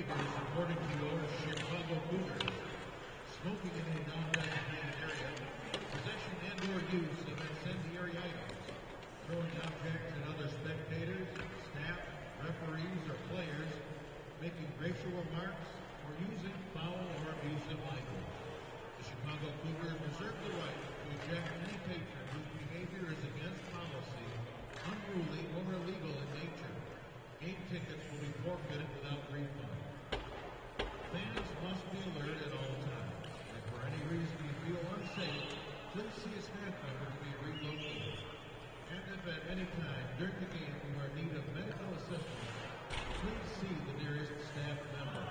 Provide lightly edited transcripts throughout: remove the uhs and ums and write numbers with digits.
behaviors according to your Chicago Cougars. Smoking in a non-designated area, possession and/or use of incendiary items, throwing objects at other spectators, staff, referees, or players, making racial remarks, or using foul or abusive language. The Chicago Cougars reserve the right to eject any patron whose behavior is against policy, unruly, or illegal in nature. Game tickets will be forfeited without refund. Fans must be alert at all times. If for any reason you feel unsafe, please see a staff member to be relocated. And if at any time during the game you are in need of medical assistance, please see the nearest staff member.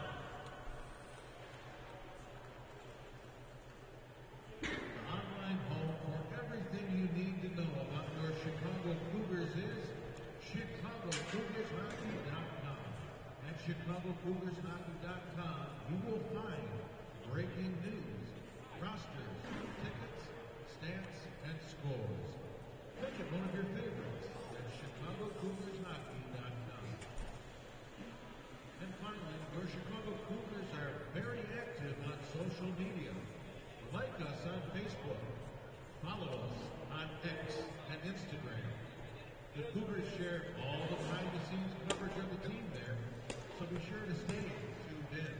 The online home for everything you need to know about your Chicago Cougars is ChicagoCougarsHockey.com. At ChicagoCougarsHockey.com, you will find breaking news, rosters, tickets, stats, and scores. Look at one of your favorites at ChicagoCougarsHockey.com. And finally, your Chicago Cougars are very active on social media. Like us on Facebook. Follow us on X and Instagram. The Cougars share all the behind-the-scenes coverage of the team there, so be sure to stay tuned in.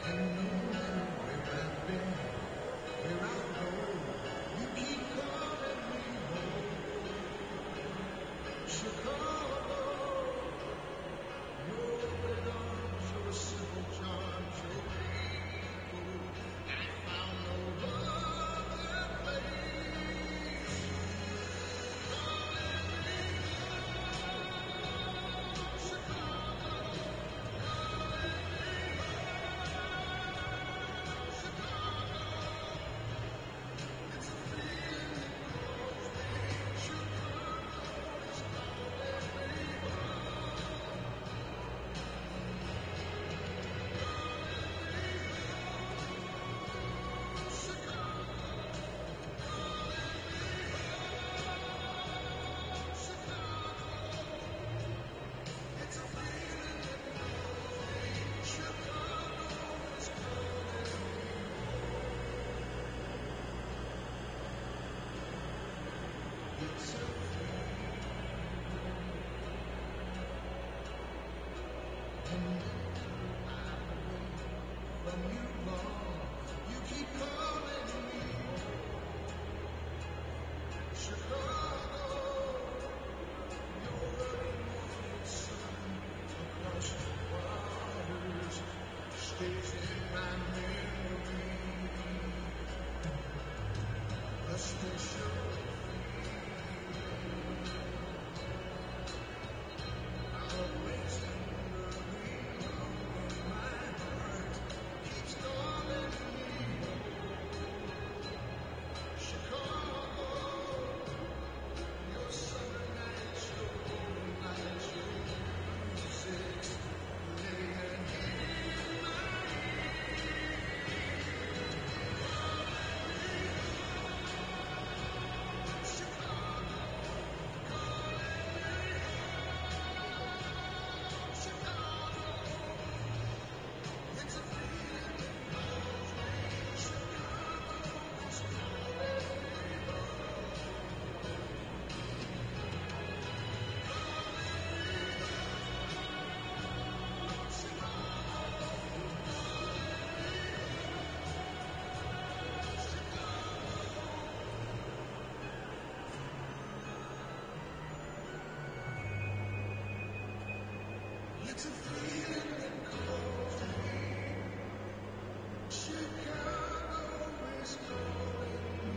And no matter where I've been, where I go, you keep calling me home. Chicago, your open arms, your simple charms, your people. I found no other place. Calling me home, Chicago, calling me home, Chicago. It's a feeling that calls me. Chicago is calling me home. From you, Lord, you keep calling me home. Chicago, your early morning sun across the waters stays in my memory. A special always lingering on my heart keeps calling me home. Chicago, your summer nights, your cold nights, your music laying in my Chicago, Chicago. It's a feeling that calls me. Chicago is calling me It's a feeling that calls me. Chicago is calling me.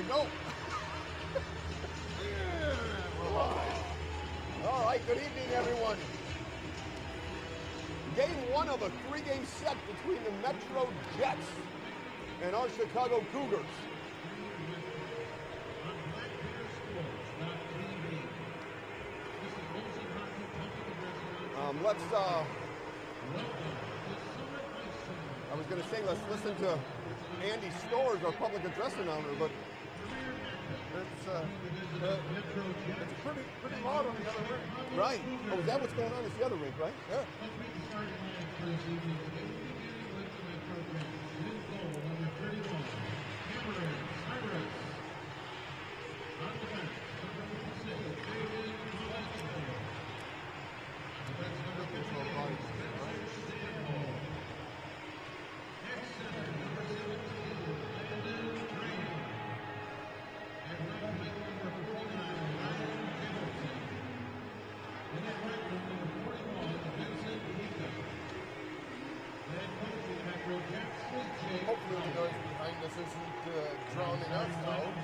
go. All right, good evening, everyone. Game one of a three-game set between the Metro Jets and our Chicago Cougars. I was going to say, let's listen to Andy Storrs, our public address announcer, but it's pretty loud on the other rink. Right. Oh, is that what's going on? It's the other rink, right? Yeah. Hopefully the noise behind us isn't drowning us out.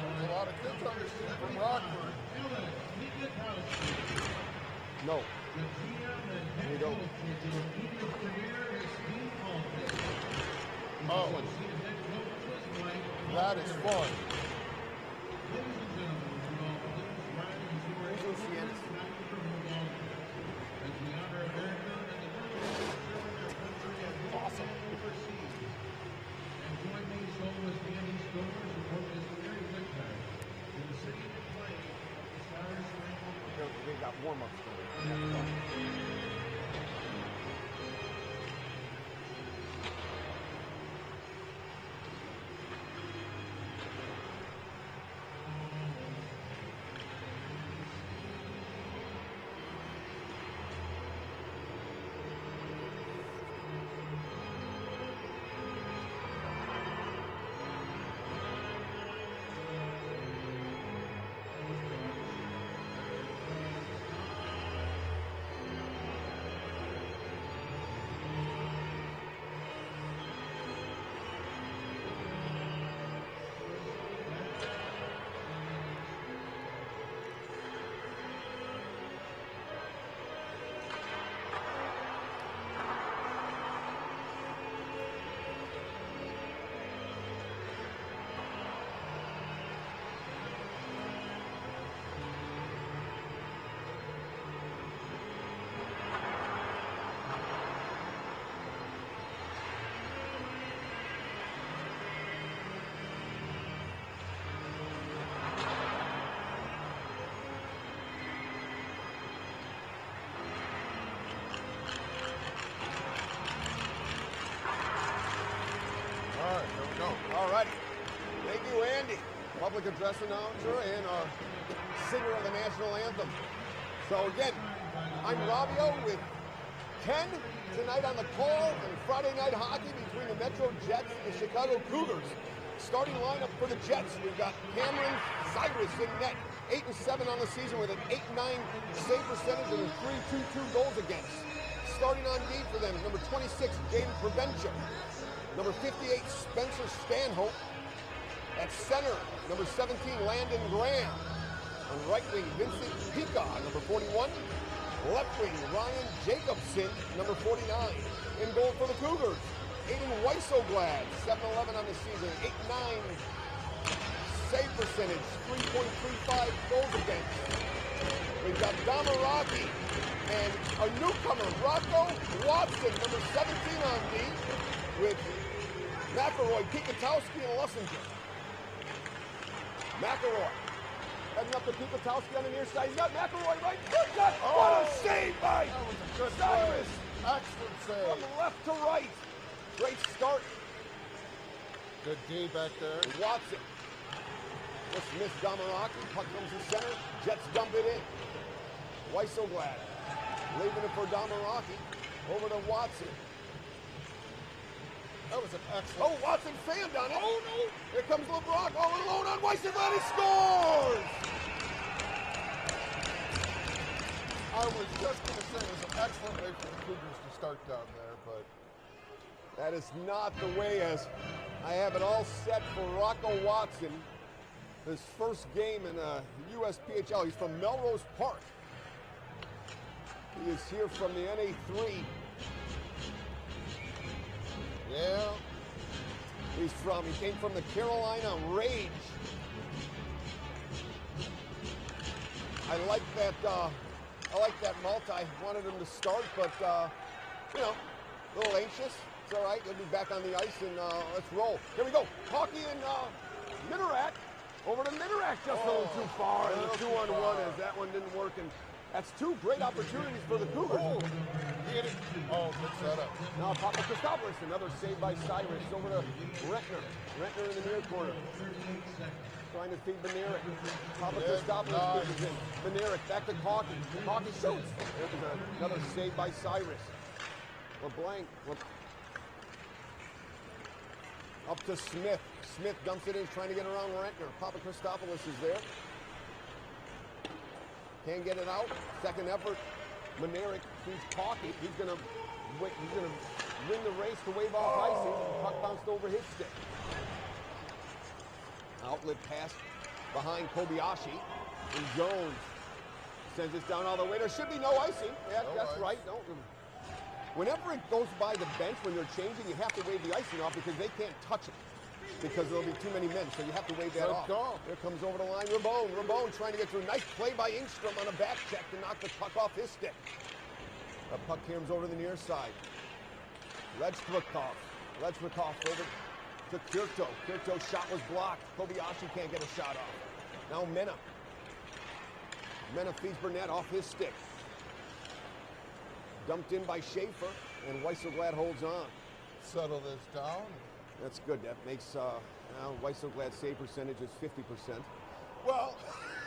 A lot of kids on this team from Rockford. No. We don't. Oh, that is fun. Awesome. They got warm-ups going. All righty. Thank you, Andy, public address announcer and our singer of the national anthem. So again, I'm Robbio with Ken tonight on the call and Friday night hockey between the Metro Jets and the Chicago Cougars. Starting lineup for the Jets, we've got Cameron Cyrus in net, 8-7 on the season with an 8-9 save percentage and a 3.22 goals against. Starting on D for them, number 26, James Prevention. Number 58, Spencer Stanhope. At center, number 17, Landon Graham. On right wing, Vincent Pica, number 41. Left wing, Ryan Jacobson, number 49. In goal for the Cougars, Aiden Weisselglad, 7-11 on the season, 8-9 save percentage, 3.35 goals against. We've got Damaraki and a newcomer, Rocco Watson, number 17 on D, with McElroy, Pikatowski, and Lussinger. McElroy Heading up to Pikatowski on the near side. He's got McElroy right. Good shot. What a save by That was a good Cyrus. play. Excellent From save. left to right. Great start. Good D back there. Watson. Just missed Damaraki. Puck comes to center. Jets dump it in. Weisselglad leaving it for Damaraki. Over to Watson. That was an excellent. Oh, Watson fanned on it. Oh, no. Here comes LeBron. All alone on Weisselglad. He scores! I was just going to say it was an excellent way for the Cougars to start down there, but That is not the way as I have it all set for Rocco Watson. His first game in USPHL. He's from Melrose Park. He is here from the NA3. yeah, He came from the Carolina Rage. I like that multi. Wanted him to start, but you know, a little anxious. It's all right. He'll be back on the ice, and let's roll. Here we go. Hockey and Minarak. Over to Minarak, just a little too far. And the 2-on-1 as that one didn't work. And that's two great opportunities for the Cougars. oh, hit it. Oh, good setup. Now Papa Christopoulos, another save by Cyrus. Over to Rentner. Rentner in the near corner. Trying to feed Benerik. Papa Christopoulos gives it in. Benerik back to Cocky. Cocky shoots. There's another save by Cyrus. LeBlanc. Up to Smith. Smith dumps it in, trying to get around Rentner. Papa Christopoulos is there. Can't get it out. Second effort. Benerik feeds Cocky. He's gonna win the race to wave off icing. Puck bounced over his stick. Outlet pass behind Kobayashi. And Jones sends it down all the way. There should be no icing. Yeah, No that's ice. right. No. Whenever it goes by the bench when they're changing, you have to wave the icing off because they can't touch it because there'll be too many men. So you have to wave that Good off. call. Here comes over the line Rabone. Rabone trying to get through. Nice play by Ingstrom on a back check to knock the puck off his stick. The puck comes over to the near side. Lechnikov over to Kyrto. Kyrto's shot was blocked. Kobayashi can't get a shot off. Now Mena. Mena feeds Burnett off his stick. Dumped in by Schaefer, and Weisselglad holds on. Settle this down. That's good. That makes Weisselglad's save percentage is 50%. Well,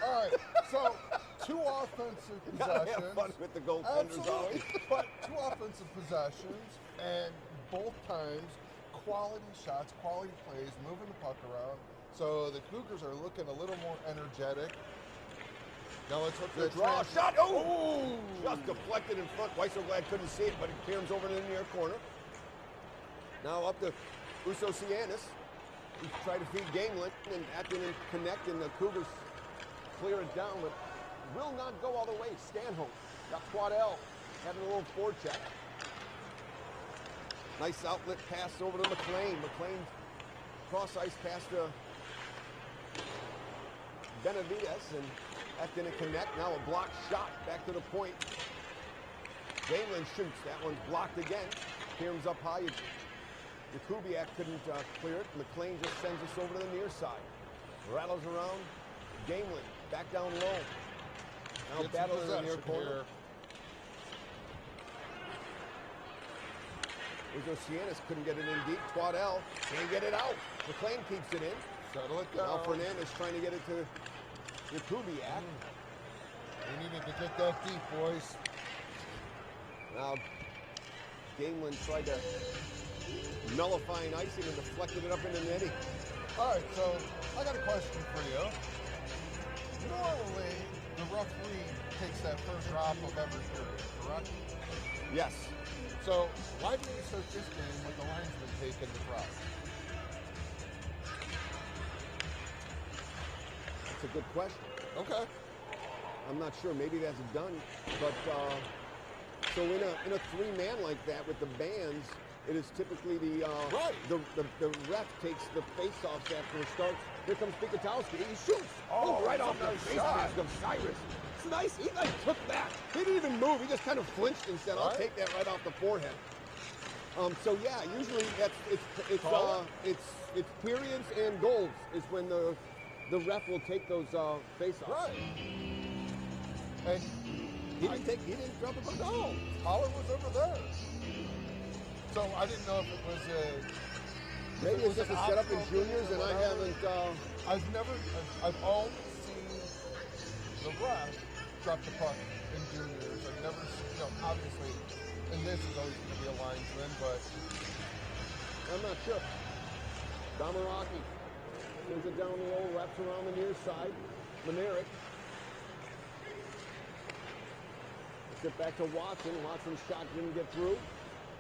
all right. So, two offensive Gotta possessions. have fun with the goaltenders Absolutely. always. But two offensive possessions, and both times quality shots, quality plays, moving the puck around. So the Cougars are looking a little more energetic. Now let's look The at draw shot. Oh! Just deflected in front. Weisselglad couldn't see it, but it clears over to the near corner. Now up to Usosianis. He tried to feed Gamelin, and that didn't connect, and the Cougars clear it down, but will not go all the way. Stanhope got Quadell having a little forecheck. Nice outlet pass over to McLean. McLean cross ice pass to Benavides, and that didn't connect. Now a blocked shot back to the point. Gamelin shoots. That one's blocked again. Kieran's up high. Jakubiak couldn't clear it. McLean just sends us over to the near side. Rattles around. Gamelin back down low. Now Gets battle in the near possession corner. here. Uzosianis couldn't get it in deep. Quadell can't get it out. McLean keeps it in. Settle it down. Now Fernandez trying to get it to Jakubiak. We needed to get that deep, boys. Now Gamelin tried to nullify an icing and deflected it up into netting. All right, so I got a question for you. Normally, the referee takes that first drop of every period, correct? Yes. So why did you start this game with the linesman taking the drop? That's a good question. Okay. I'm not sure. Maybe that's done. But so in a three-man like that with the bands, it is typically the ref takes the face-offs after it starts. Here comes Pikatowski. He shoots. Oh, right that's off a the nice face shot. mask of Cyrus. It's nice. He like took that. He didn't even move. He just kind of flinched and said, "I'll Right. take that right off the forehead." So yeah, usually it's Call periods and goals is when the the ref will take those face-offs. Right. And He didn't drop the ball. no, Holler was over there. So I didn't know if it was a. Maybe it's just a setup in juniors, and I haven't. I've only seen the ref drop the puck in juniors. I've never seen, obviously, and this is always going to be a linesman, but I'm not sure. Damaraki sends it down low, wraps around the near side. Manerick. Get back to Watson. Watson's shot didn't get through.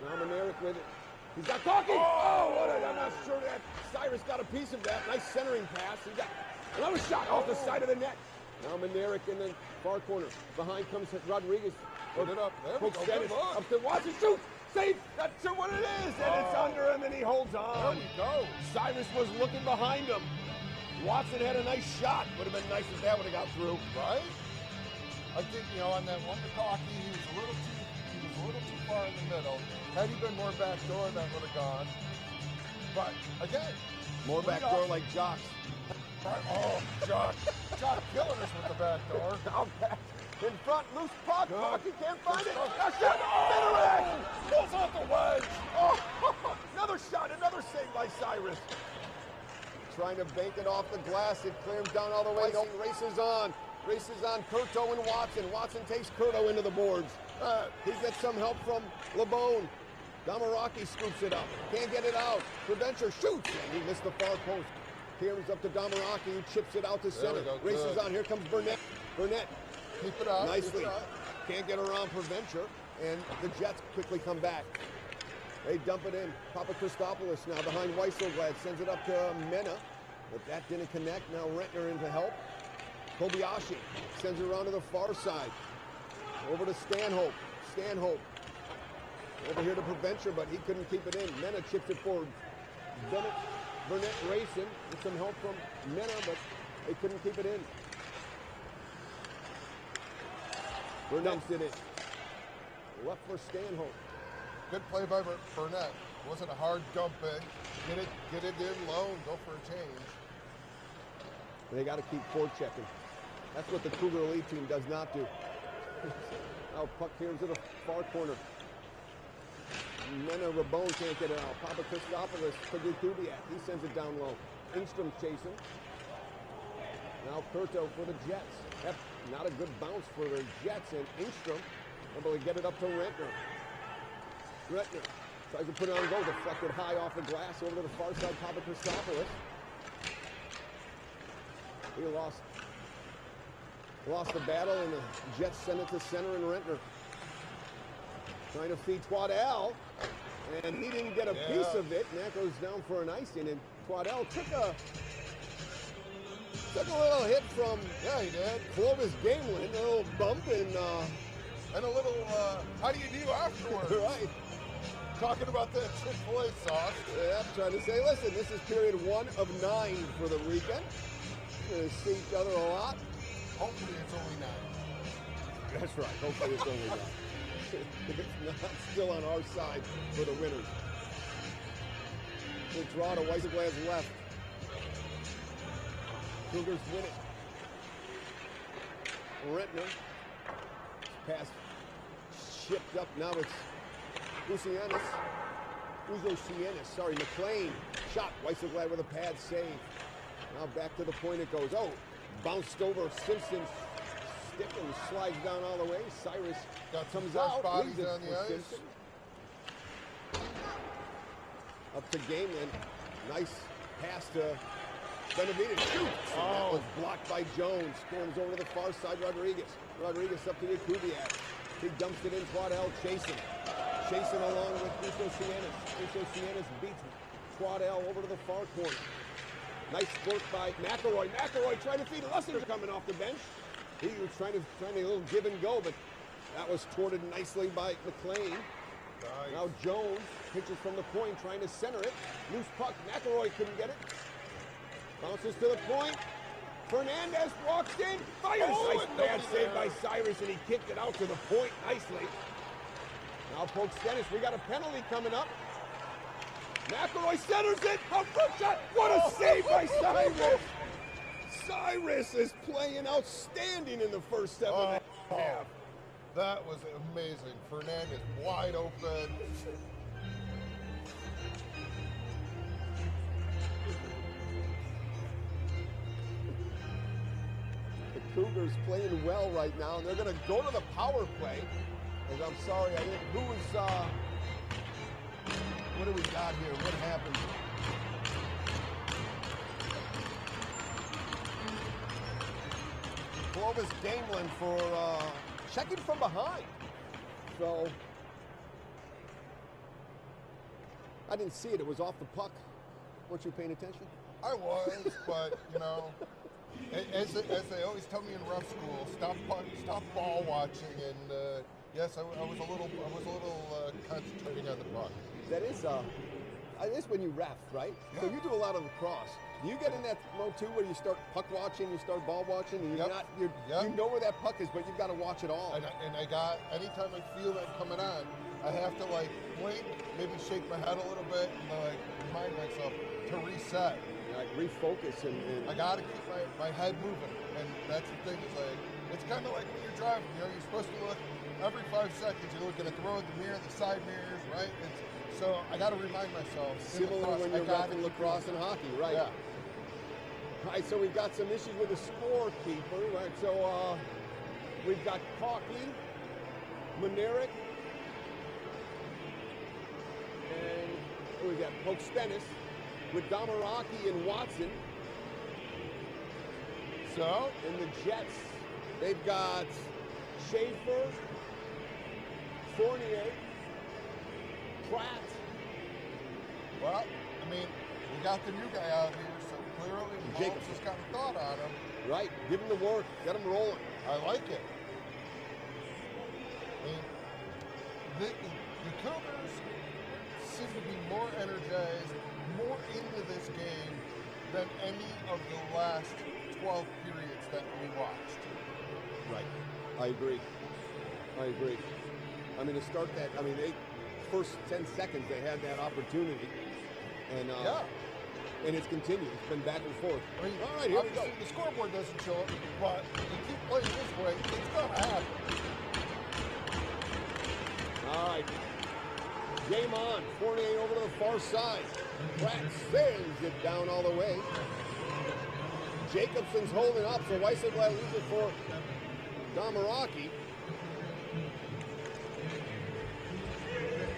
Now Manerick with it. He's got talking. I'm not sure that Cyrus got a piece of that. Nice centering pass. He got another shot off the side of the net. Now Manerick in the far corner. Behind comes Rodriguez. put it up. There we go. Good look. Up to Watson. Shoots. Save. That's what it is. And it's under him, and he holds on. There we go. Cyrus was looking behind him. Watson had a nice shot. Would have been nice if that would have got through. Right? I think, on that one Bukaki, he was a little too far in the middle. Had he been more backdoor, that would have gone. But again, More backdoor like Jocks. oh, Jock killing us with the backdoor. Now back in front, loose puck. Good. Hockey can't find it. Good. That's it. Manerick Pulls off the wedge. Oh, another shot, another save by Cyrus. Trying to bank it off the glass. It clears down all the way. No, races on. Races on Curto and Watson. Watson takes Curto into the boards. He gets some help from LeBone. Damaraki scoops it up. Can't get it out. Preventure shoots, and he missed the far post. Kieran's up to Damaraki, who chips it out to center. go. Races Good. on. Here comes Burnett. Burnett Keep it up. nicely. Keep it up. Can't get around Preventure, and the Jets quickly come back. They dump it in. Papa Christopoulos now behind Weisselglad. Sends it up to Mena, but that didn't connect. Now Rentner in to help. Kobayashi sends it around to the far side. Over to Stanhope. Over here to Preventure, but he couldn't keep it in. Mena chips it forward. Burnett racing with some help from Mena, but they couldn't keep it in. Burnett's in it. Left for Stanhope. Good play by Burnett. Wasn't a hard dump in. Get it in low and go for a change. They got to keep forechecking. That's what the Cougar Elite team does not do. Now puck here to the far corner. Mena Rabone can't get it out. Papa Christopoulos to Kubiak. He sends it down low. Ingstrom chasing. Now Curto for the Jets. That's not a good bounce for the Jets, and Ingstrom able to get it up to Rentner. Rentner tries to put it on goal, deflected high off the glass over to the far side. Papa Christopoulos. He lost the battle, and the Jets send it to center and Rentner. Trying to feed Twaddell, and he didn't get a piece of it, and that goes down for an icing, and Twaddell took a little hit from, he did. Clovis Gamelin, a little bump, and a little, how do you do afterwards? right. Talking about the Chick-fil-A sauce. Yeah, trying to say, listen, this is period 1 of 9 for the weekend. We're going to see each other a lot. Hopefully it's only 9. That's right. Hopefully it's only 9. It's not still on our side for the winners. The draw to Weisselglad's left. Cougars win it. Rentner. Pass shipped up. Now it's Uzo Sienis. Sorry, McLean. Shot. Weisselglad with a pad save. Now back to the point it goes. Oh, bounced over Simpson's stick and slides down all the way. Cyrus comes out. Bodies Leaves it on the for ice. Simpson. Up to Gamelin. Nice pass to Benavides. Shoots. And that was blocked by Jones. Storms over to the far side. Rodriguez up to Kubiak. He dumps it in. Twaddell chasing along with Uzo Sienis beats Twaddell over to the far corner. Nice work by McElroy. McElroy trying to feed Lessinger coming off the bench. He was trying to a little give and go, but that was thwarted nicely by McLean. Nice. Now Jones pitches from the point, trying to center it. Loose puck. McElroy couldn't get it. Bounces to the point. Fernandez walks in. Fires. Nice bad save by Cyrus, and he kicked it out to the point nicely. Now pokes Stennis. We got a penalty coming up. McElroy centers it. A front shot. What a save by Cyrus. Cyrus is playing outstanding in the first 7.5. That was amazing. Fernandez wide open. The Cougars playing well right now, and they're going to go to the power play. And I'm sorry, I didn't. Who was? What do we got here? What happened? Clovis Gamelin for checking from behind. So I didn't see it. It was off the puck. Weren't you paying attention? I was, but you know, as they always tell me in ref school, stop ball watching. And yes, I was a little concentrating on the puck. That is when you ref, right? Yeah. So you do a lot of lacrosse. Do you get in that mode too, where you start puck watching, you start ball watching, and you know where that puck is, but you've got to watch it all. And I got, anytime I feel that coming on, I have to like blink, maybe shake my head a little bit, and like remind myself to reset. Like refocus and I gotta keep my head moving, and that's the thing. Is like, it's kind of like when you're driving. You know, you're supposed to look every 5 seconds. You're looking at the road, the mirror, the side mirrors, right? So I got to remind myself. Similar when you're reffing lacrosse and hockey, right? Yeah. All right, so we've got some issues with the scorekeeper, right? So we've got Cougars, Monerick, and who is that? Pokestenis with Damaraki and Watson. So, and the Jets, they've got Schaefer, Fournier, Pratt. Well, I mean, we got the new guy out here, so clearly Jacobs has got a thought on him. Right, give him the work, get him rolling. I like it. I mean, the Cougars seem to be more energized, more into this game than any of the last 12 periods that we watched. Right, I agree. I mean, to start that, I mean, first 10 seconds they had that opportunity, and and it's continued. It's been back and forth. I mean, all right, here we go. The scoreboard doesn't show it, but if you keep playing this way, it's gonna happen. All right, game on. Fournier over to the far side. Pratt sends it down all the way. Jacobson's holding up, so Weisselblad leaves it for Damaraki.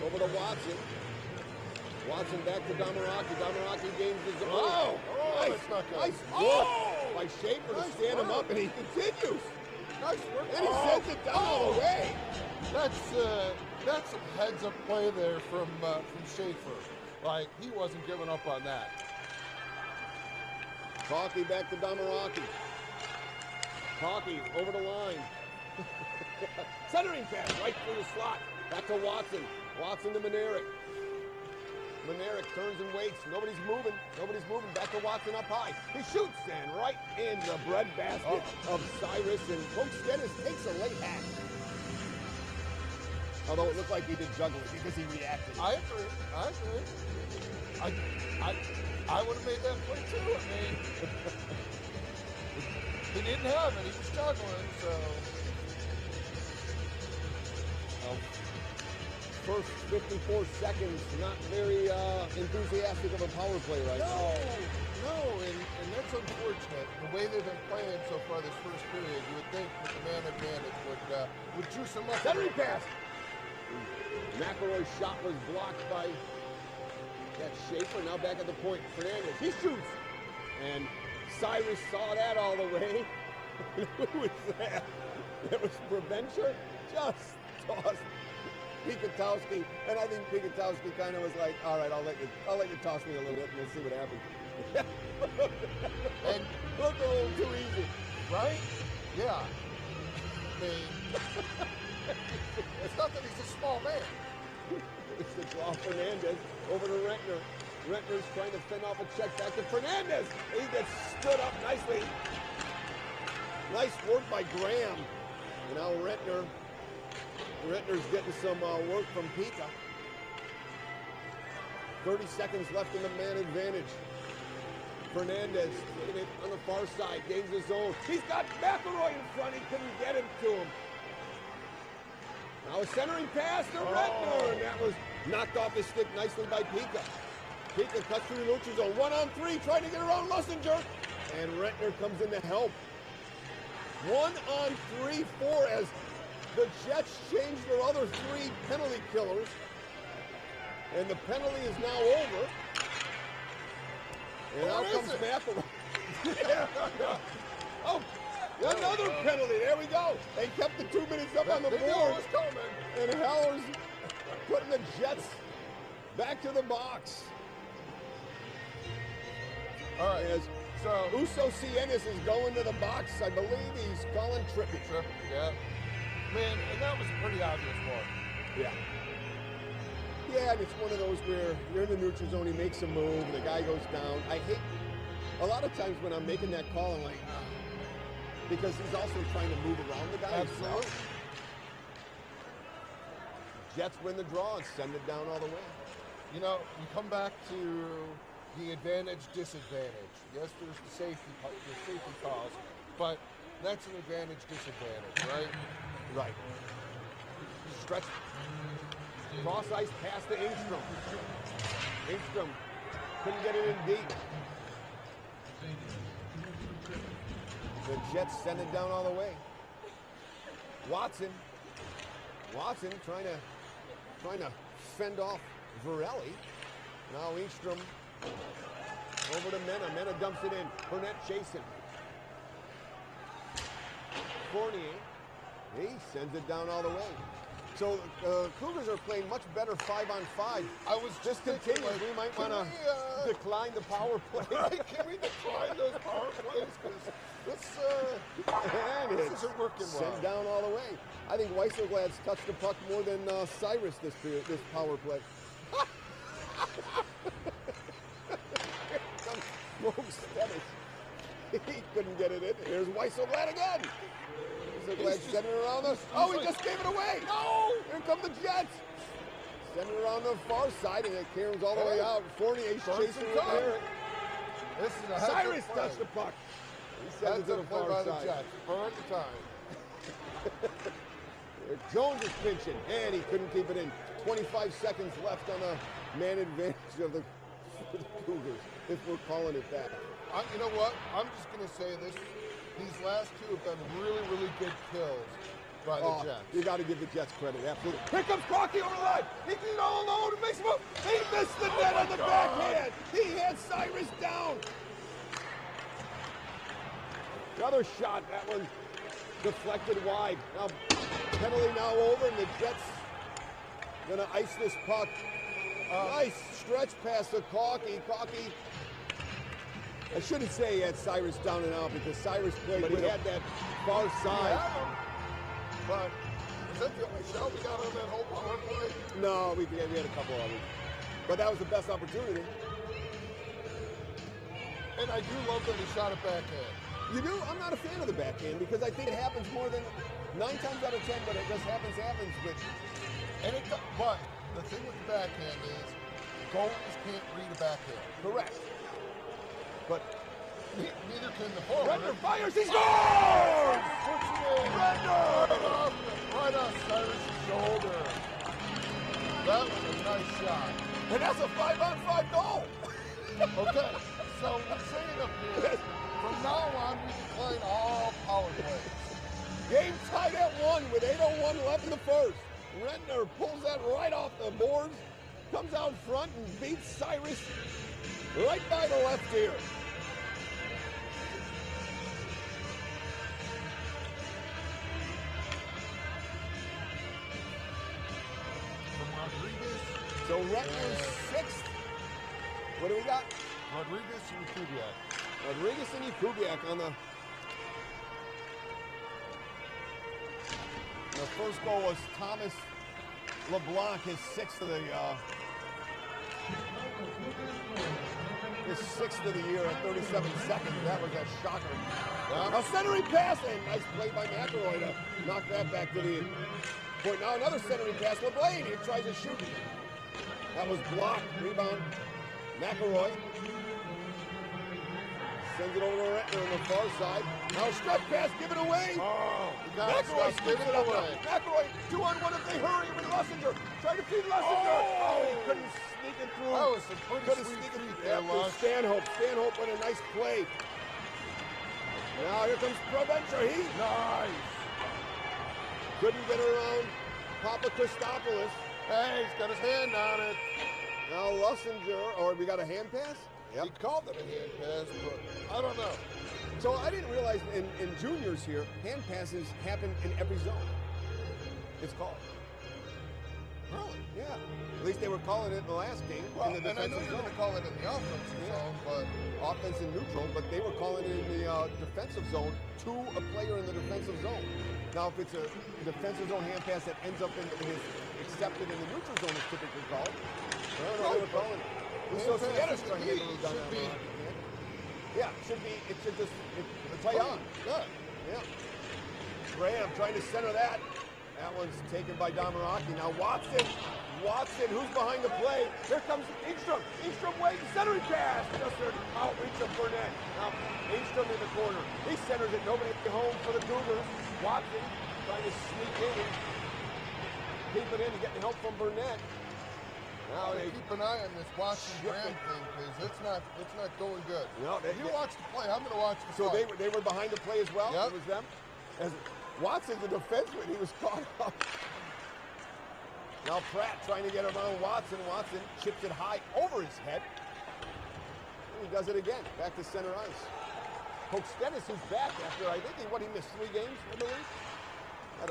Over to Watson. Watson back to Damaraki. Damaraki gains his own. Nice work by Schaefer to stand him up, and he continues. Nice work. And he sends it down all the way. That's some heads-up play there from Schaefer. Like, he wasn't giving up on that. Cougars back to Damaraki. Cougars over the line. Centering pass right through the slot. Back to Watson. Watson to Monerick. Monerick turns and waits. Nobody's moving. Back to Watson up high. He shoots and right in the breadbasket of Cyrus. And Coach Dennis takes a late hack. Although it looked like he did juggling because he reacted. I agree. I would have made that play too. I mean, he didn't have it. He was juggling, so. First 54 seconds, not very enthusiastic of a power play right now. No, and that's unfortunate. The way they've been playing so far this first period, you would think with the man advantage would juice them up. Centering pass. McElroy's shot was blocked by that Schaefer. Now back at the point, Fernandez. He shoots, and Cyrus saw that all the way. Who was that? That was Preventure. Just tossed Pikatowski, and I think Pikatowski kind of was like, all right, I'll let you toss me a little bit, and we'll see what happens. And looked a little too easy, right? Yeah. I mean, it's not that he's a small man. It's the draw. Fernandez over to Rentner. Rentner's trying to fend off a check back to Fernandez. He gets stood up nicely. Nice work by Graham. And now Rentner's getting some work from Pika. 30 seconds left in the man advantage. Fernandez taking it on the far side, gains his own. He's got McElroy in front. He couldn't get him to him. Now a centering pass to Redner, and that was knocked off his stick nicely by Pika. Pika cuts through the neutral zone. 1-on-3, trying to get around Lussinger, and Redner comes in to help. 1-on-3, 4 as the Jets change their other 3 penalty killers, and the penalty is now over. And out comes McElroy. Oh, another penalty. There we go. They kept the 2 minutes up on the board. And Heller's putting the Jets back to the box. All right. As So Uso Cienis is going to the box. I believe he's calling trippy. Yeah. Man, and that was a pretty obvious one. Yeah. Yeah, and it's one of those where you're in the neutral zone, he makes a move, the guy goes down. I hate, a lot of times when I'm making that call, I'm like, because he's also trying to move around the guy. Absolutely. Jets win the draw and send it down all the way. You know, we come back to the advantage, disadvantage. Yes, there's the safety calls, but that's an advantage, disadvantage, right? Right. Stretch. Cross ice pass to Ingstrom. Ingstrom couldn't get it in deep. The Jets send it down all the way. Watson trying to fend off Varelli. Now Ingstrom over to Mena. Mena dumps it in. Burnett chasing. Fournier. He sends it down all the way. So Cougars are playing much better 5-on-5. I was just thinking, continues. We might want to decline the power play. Right? Can we decline those power plays? Because this isn't working well. Sent down all the way. I think Weisselglad's touched the puck more than Cyrus this power play. He couldn't get it in. Here's Weisselglad again. Weisselglad sending it around us. Oh, he just gave it away. No! Here come the Jets. Sending it around the far side, and it carries all the way out. Fournier's chasing it there. This is a Cyrus touched the puck. He sends it to the far by side. the Jets. Burn the time. Jones is pinching, and he couldn't keep it in. 25 seconds left on the man advantage of the Cougars, if we're calling it that. You know what? I'm just going to say this. These last two have been really, really good kills by the Jets. You got to give the Jets credit, absolutely. Here comes Crocky over the line. He can all alone and makes a move. He missed the net on the backhand. He had Cyrus down. Another shot. That one deflected wide. Now, penalty now over, and the Jets going to ice this puck. Nice stretch pass to Cocky. Cocky. I shouldn't say he had Cyrus down and out because Cyrus played, but he had that far side. But is that the only shot we got on that whole power play? No, we had a couple of them. But that was the best opportunity. And I do love that he shot it backhand. You do? I'm not a fan of the backhand because I think it happens more than 9 times out of 10, but it just happens. But the thing with the backhand is goalies can't read a backhand. Correct. But neither can the forward. Redner fires, he scores! Puts it in. Redner! Right on Cyrus' shoulder. That was a nice shot. And that's a 5-on-5 goal. Okay, so we're saying up here, from now on, we decline all power plays. Game tied at 1 with 8:01 left in the first. Redner pulls that right off the boards, comes out front and beats Cyrus right by the left ear. From Rodriguez. So Redner's 6th. What do we got? Rodriguez and Kubiak. Rodriguez and Kubiak on the first goal was Thomas LeBlanc, his 6th of the year at 37 seconds. That was a shocker. A centering pass, and nice play by McElroy to knock that back to the point. Now another centering pass. LeBlanc, he tries to shoot. That was blocked. Rebound. McElroy. Sends it over to Retner on the far side. Now stretch pass, give it away. Oh, you got McElroy to scoops give it it up. away. McElroy, 2-on-1 if they hurry with Lussinger. Trying to feed Lussinger. Oh, he couldn't sneak it through. That was some pretty Couldn't sweet sneak it feet through. there, After Lush. Stanhope. Stanhope with a nice play. Now here comes Provencher. He Nice. couldn't get around Papa Christopoulos. Hey, he's got his hand on it. Now Lussinger, or we got a hand pass? He called it a hand pass, but I don't know. So I didn't realize in juniors here, hand passes happen in every zone. It's called. Really? Yeah. At least they were calling it in the last game. Well, in the and I know defensive you're going to call it in the offensive zone, but offense and neutral, but they were calling it in the defensive zone to a player in the defensive zone. Now, if it's a defensive zone hand pass that ends up in his accepted in the neutral zone, is typically called. I don't know they were calling it. So Seattle's trying to get a little down that road. Yeah, it should just play on. Yeah. Yeah. Graham trying to center that. That one's taken by Damaraki. Now Watson, who's behind the play? Here comes Ingstrom. Ingstrom waiting, centering pass. Just an outreach of Burnett. Now Ingstrom in the corner. He centers it, nobody home for the Cougars. Watson trying to sneak in and keep it in, getting help from Burnett. Now they keep an eye on this Watson Graham thing, because it's not going good. No, you watch the play. I'm going to watch the play. So they were behind the play as well. Yep. It was them. As Watson's the defenseman, he was caught up. Now Pratt trying to get around Watson. Watson chips it high over his head. And he does it again. Back to center ice. Coach Stennis, who's back after, I think he missed 3 games, I believe. Had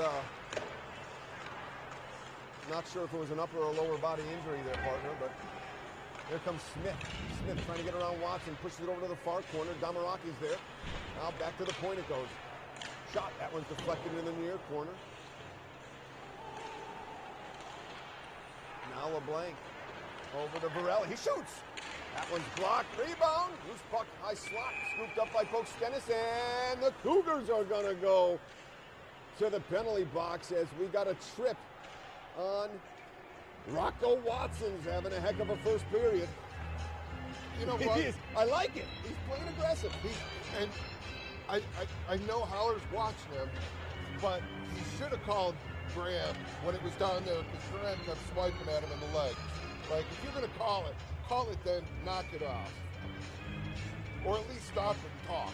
not sure if it was an upper or lower body injury there, partner, but here comes Smith. Smith trying to get around Watson, pushes it over to the far corner. Damaraki's there. Now back to the point it goes. Shot, that one's deflected in the near corner. Now LeBlanc over to Varela. He shoots. That one's blocked. Rebound. Loose puck, high slot. Scooped up by Coach Stennis, and the Cougars are going to go to the penalty box as we got a trip on Rocco Watson's having a heck of a first period. You know what? I like it. He's playing aggressive. And I know Howler's watching him, but he should have called Graham when it was down there, because Graham kept swiping at him in the legs. Like, if you're going to call it then, knock it off. Or at least stop and talk.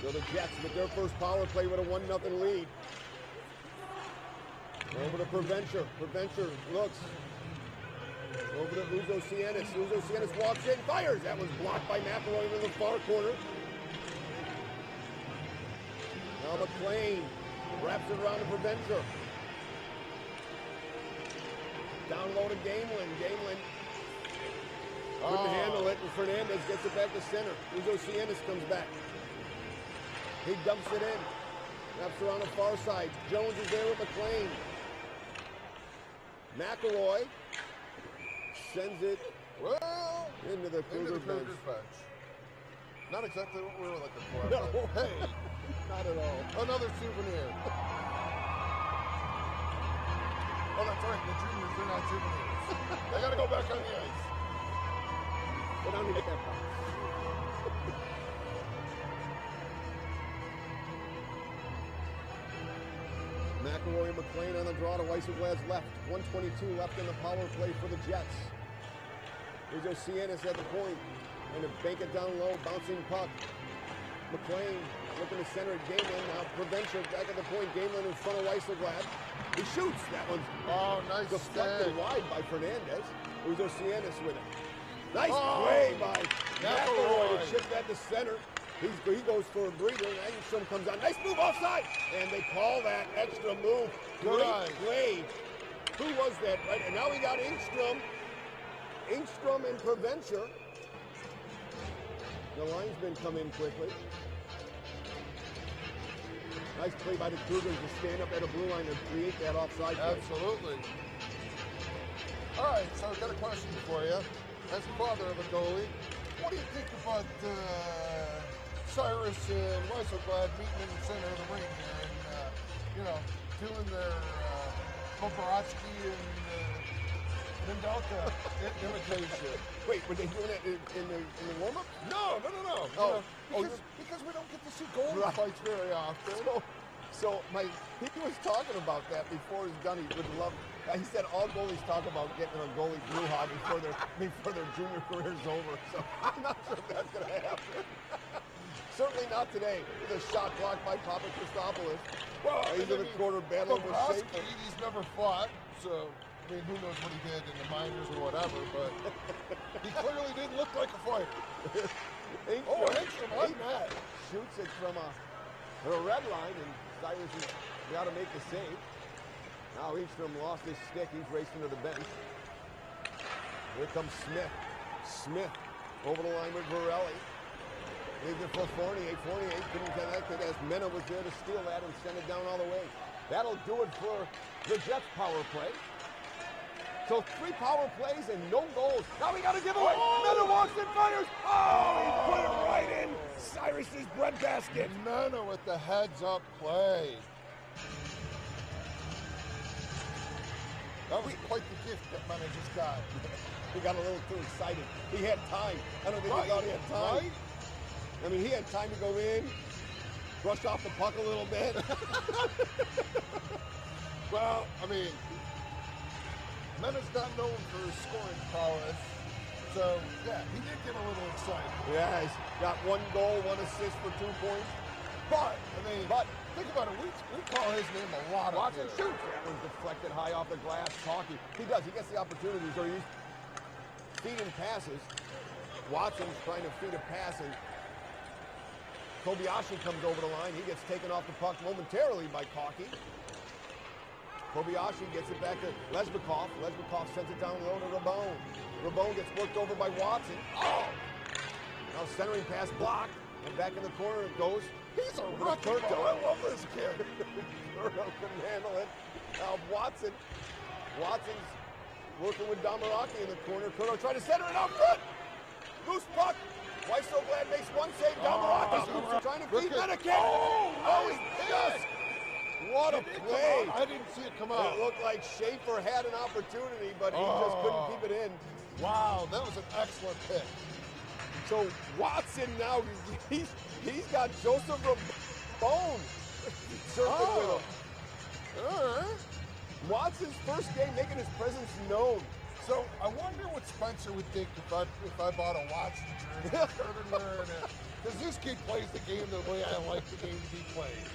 So the Jets with their first power play with a 1-0 lead. Over to Provencher. Provencher looks. Over to Uzo Cienis. Uzo Cienis walks in, fires. That was blocked by McElroy in the far corner. Now McLean wraps it around to Provencher. Down low to Gamelin. Gamelin couldn't handle it, and Fernandez gets it back to center. Uzo Cienis comes back. He dumps it in. Wraps around the far side. Jones is there with McLean. McElroy sends it into the Cougar bench. Not exactly what we were looking for. No. But hey, not at all. Another souvenir. Oh, that's right. The juniors, they're not souvenirs. They got to go back on the ice. Go down and get that box. McElroy and McLean on the draw to Weisseglad's left. 1:22 left in the power play for the Jets. Uzo Cienis at the point. And to bank it down low, bouncing puck. McLean looking to center it. Gamelin now Provencher back at the point. Gamelin in front of Weisselglad. He shoots. That one's nice deflected wide by Fernandez. Uzo Cienis with it. Nice play by McElroy to chip that to center. He goes for a breather, and Engstrom comes on. Nice move offside, and they call that extra move. Great play. Who was that? Right, and now we got Engstrom and Provencher. The linesmen come in quickly. Nice play by the Cougars to stand up at a blue line and create that offside play. Absolutely. All right, so I've got a question for you. As the father of a goalie, what do you think about Cyrus and Weisselglad meeting in the center of the ring here and, doing their Poporowski and Mindelka imitation. Wait, were they doing it in the warm-up? No. Oh. You know, because we don't get to see goalie fights very often. So he was talking about that before he's done. He would love. He said all goalies talk about getting a goalie brouhaha before their junior career is over. So I'm not sure if that's going to happen. Certainly not today. With a shot blocked by Papa Christopoulos. Well, He's in the corner battling with Schaefer. He's never fought, so I mean, who knows what he did in the minors or whatever, but he clearly didn't look like a fighter. Engstrom, like that. Shoots it from a red line, and Cyrus has got to make the save. Now Engstrom lost his stick. He's racing to the bench. Here comes Smith. Smith over the line with Varelli. Leaves it for Fournier. Fournier couldn't connect it as Mena was there to steal that and send it down all the way. That'll do it for the Jets power play. So 3 power plays and no goals. Now we got a giveaway. Mena walks and fires. Oh, he put it right in Cyrus's breadbasket. Mena with the heads-up play. That was quite the gift that Mena just got. He got a little too excited. He had time. I don't think he thought he had time. Right? I mean, he had time to go in, brush off the puck a little bit. Well, I mean, Mena's not known for his scoring prowess, so yeah, he did get a little excited. Yeah, he's got 1 goal, 1 assist for 2 points. But think about it, we call his name a lot. Watson shoots. That was deflected high off the glass. Talkie. He does. He gets the opportunities, or he's feeding passes. Watson's trying to feed a pass, and Kobayashi comes over the line. He gets taken off the puck momentarily by Cocky. Kobayashi gets it back to Lesbikov. Lesbikov sends it down low to Rabone. Rabone gets worked over by Watson. Oh! Now centering pass blocked. And back in the corner it goes. He's a rookie. I love this kid. Curto couldn't handle it. Now Watson's working with Damaraki in the corner. Curto trying to center it out front. Loose puck. Why so glad makes 1 save. Damaraki trying to feed Medicaid. Oh, he just. What a play. I didn't see it come out. It looked like Schaefer had an opportunity, but he just couldn't keep it in. Wow, that was an excellent pick. So Watson now, he's got Joseph Rabone circling with him. Watson's first game making his presence known. So I wonder what Spencer would think if I bought a Watson jersey and wearing it. Because this kid plays the game the way I like the game to be played.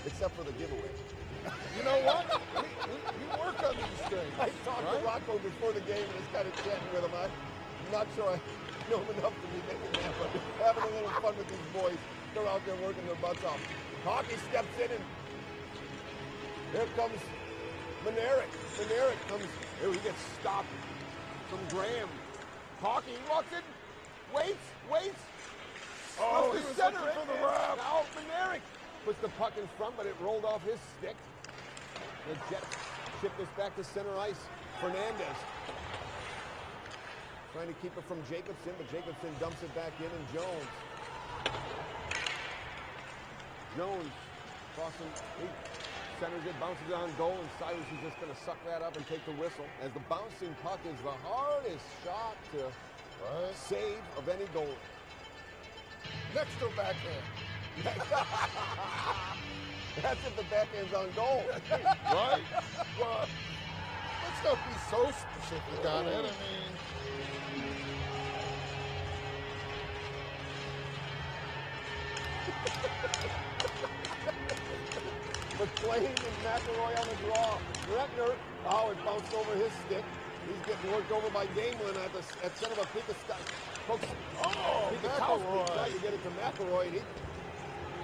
Except for the giveaway. You know what? We work on these things. I talked to Rocco before the game and was kind of chatting with him. I'm not sure I know him enough to be making that, but having a little fun with these boys. They're out there working their butts off. Hockey steps in, and here comes Manarik. Manarik comes. Here he gets stopped from Graham. Hockey walks in, waits. Oh, he was center looking for the wrap. Now Manarik puts the puck in front, but it rolled off his stick. The Jets ship this back to center ice. Fernandez trying to keep it from Jacobson, but Jacobson dumps it back in, and Jones crossing, he centers it, bounces on goal, and Cyrus is just going to suck that up and take the whistle, as the bouncing puck is the hardest shot to save of any goal. Next to backhand. That's if the backhand's on goal. Right? Well, let's not be so specific on it. I mean, McLean and McElroy on the draw. Retner, it bounced over his stick. He's getting worked over by Gamelin at center of a Pikakowski. Trying to get it to McElroy, and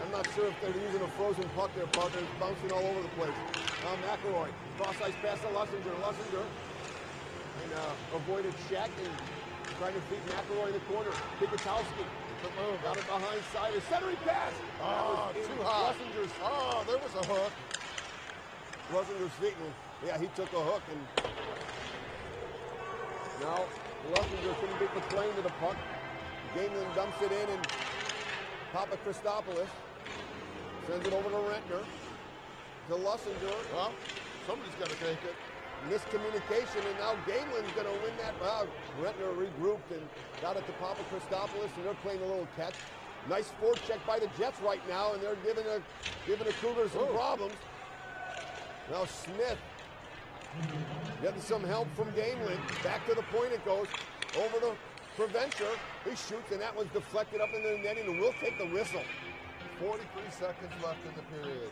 I'm not sure if they're using a frozen puck there, partner. It's bouncing all over the place. Now McElroy, cross-ice pass to Lussinger. And avoided Shack and trying to feed McElroy in the corner. Pikakowski got it behind Cyrus. Centering pass. Too hot. There was a hook. Lussinger's feet. Yeah, he took a hook, and now Lussinger couldn't beat McLean to the puck. Gamelin dumps it in, and Papa Christopoulos sends it over to Rentner. To Lussinger. Well, somebody's got to take it. miscommunication, and now Galen's going to win that. Well, Brentner regrouped and got it to Papa Christopoulos, and they're playing a little catch. Nice forecheck by the Jets right now, and they're giving the Cougars some problems. Now Smith getting some help from Gamelin. Back to the point it goes. Over to Preventure. He shoots, and that was deflected up into the netting, and we'll take the whistle. 43 seconds left in the period.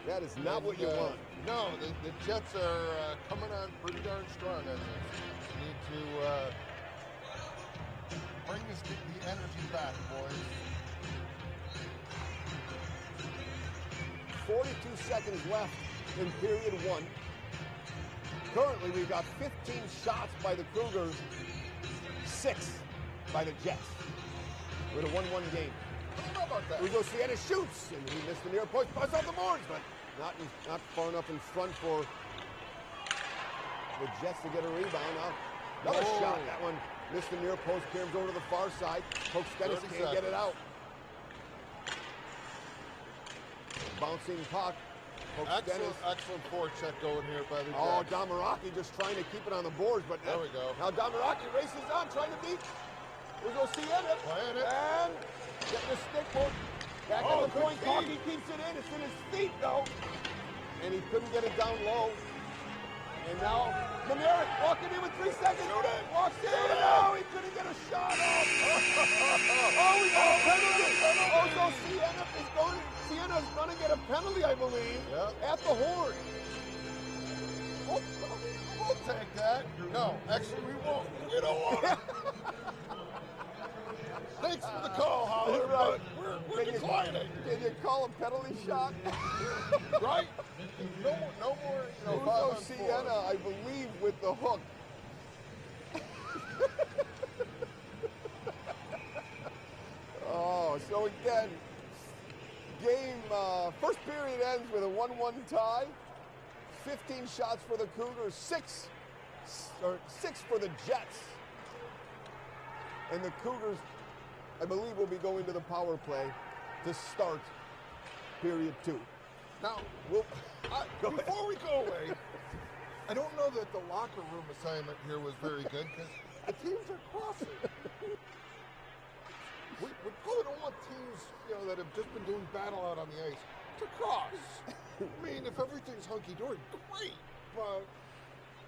That is not what you want. No, the Jets are coming on pretty darn strong on this. Need to bring the energy back, boys. 42 seconds left in period 1. Currently, we've got 15 shots by the Cougars, 6 by the Jets. We're in a 1-1 game. How about that? Ugo Siena shoots, and he missed the near post, busts off the boards, but not far enough in front for the Jets to get a rebound. Now, another shot. That one missed the near post, carries over to the far side. Coach Stennis can't get it out. Bouncing puck. Excellent forecheck going here by the Jets. Oh, Damaraki just trying to keep it on the boards, but there we go. Now Damaraki races on, trying to beat Ugo Siena. Playing it. And getting the stick board. Back at the point, Cocky keeps it in. It's in his feet, though. And he couldn't get it down low. And now, Maneric walking in with 3 seconds. Walks in. No, he couldn't get a shot off. Oh, we got a penalty. Oh, so Siena's going to get a penalty, I believe, at the horn. We'll take that. No, actually, we won't. We don't want it. Thanks for the call, Howard, Right. but we're declining. Can you call a penalty shot? Right? No more, Ugo Siena, I believe, with the hook. Oh, so again, first period ends with a 1-1 tie. 15 shots for the Cougars, 6 for the Jets. And the Cougars, I believe, will be going to the power play to start period 2. Now, before we go away, I don't know that the locker room assignment here was very good because the teams are crossing. We probably don't want teams, that have just been doing battle out on the ice to cross. I mean, if everything's hunky-dory, great, but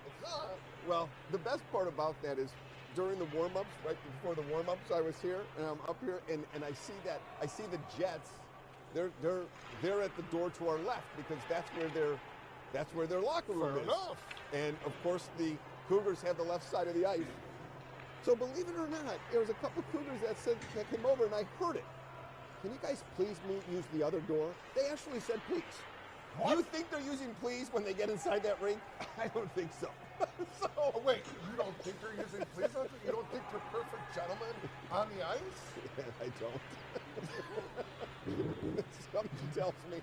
it's not. Well, the best part about that is during the warm-ups, right before the warm-ups, I was here, and I'm up here, and I see the Jets. They're at the door to our left because that's where their locker room Fair is. enough. And of course, the Cougars have the left side of the ice. So believe it or not, there was a couple of Cougars that came over, and I heard it. Can you guys please use the other door? They actually said please. What? You think they're using please when they get inside that rink? I don't think so. Oh, wait, you don't think they're using please? You don't think they're perfect gentlemen on the ice? I don't. Something tells me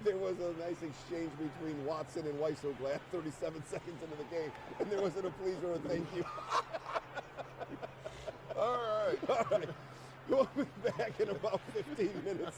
there was a nice exchange between Watson and Weisselglass 37 seconds into the game, and there wasn't a please or a thank you. All right. We'll be back in about 15 minutes.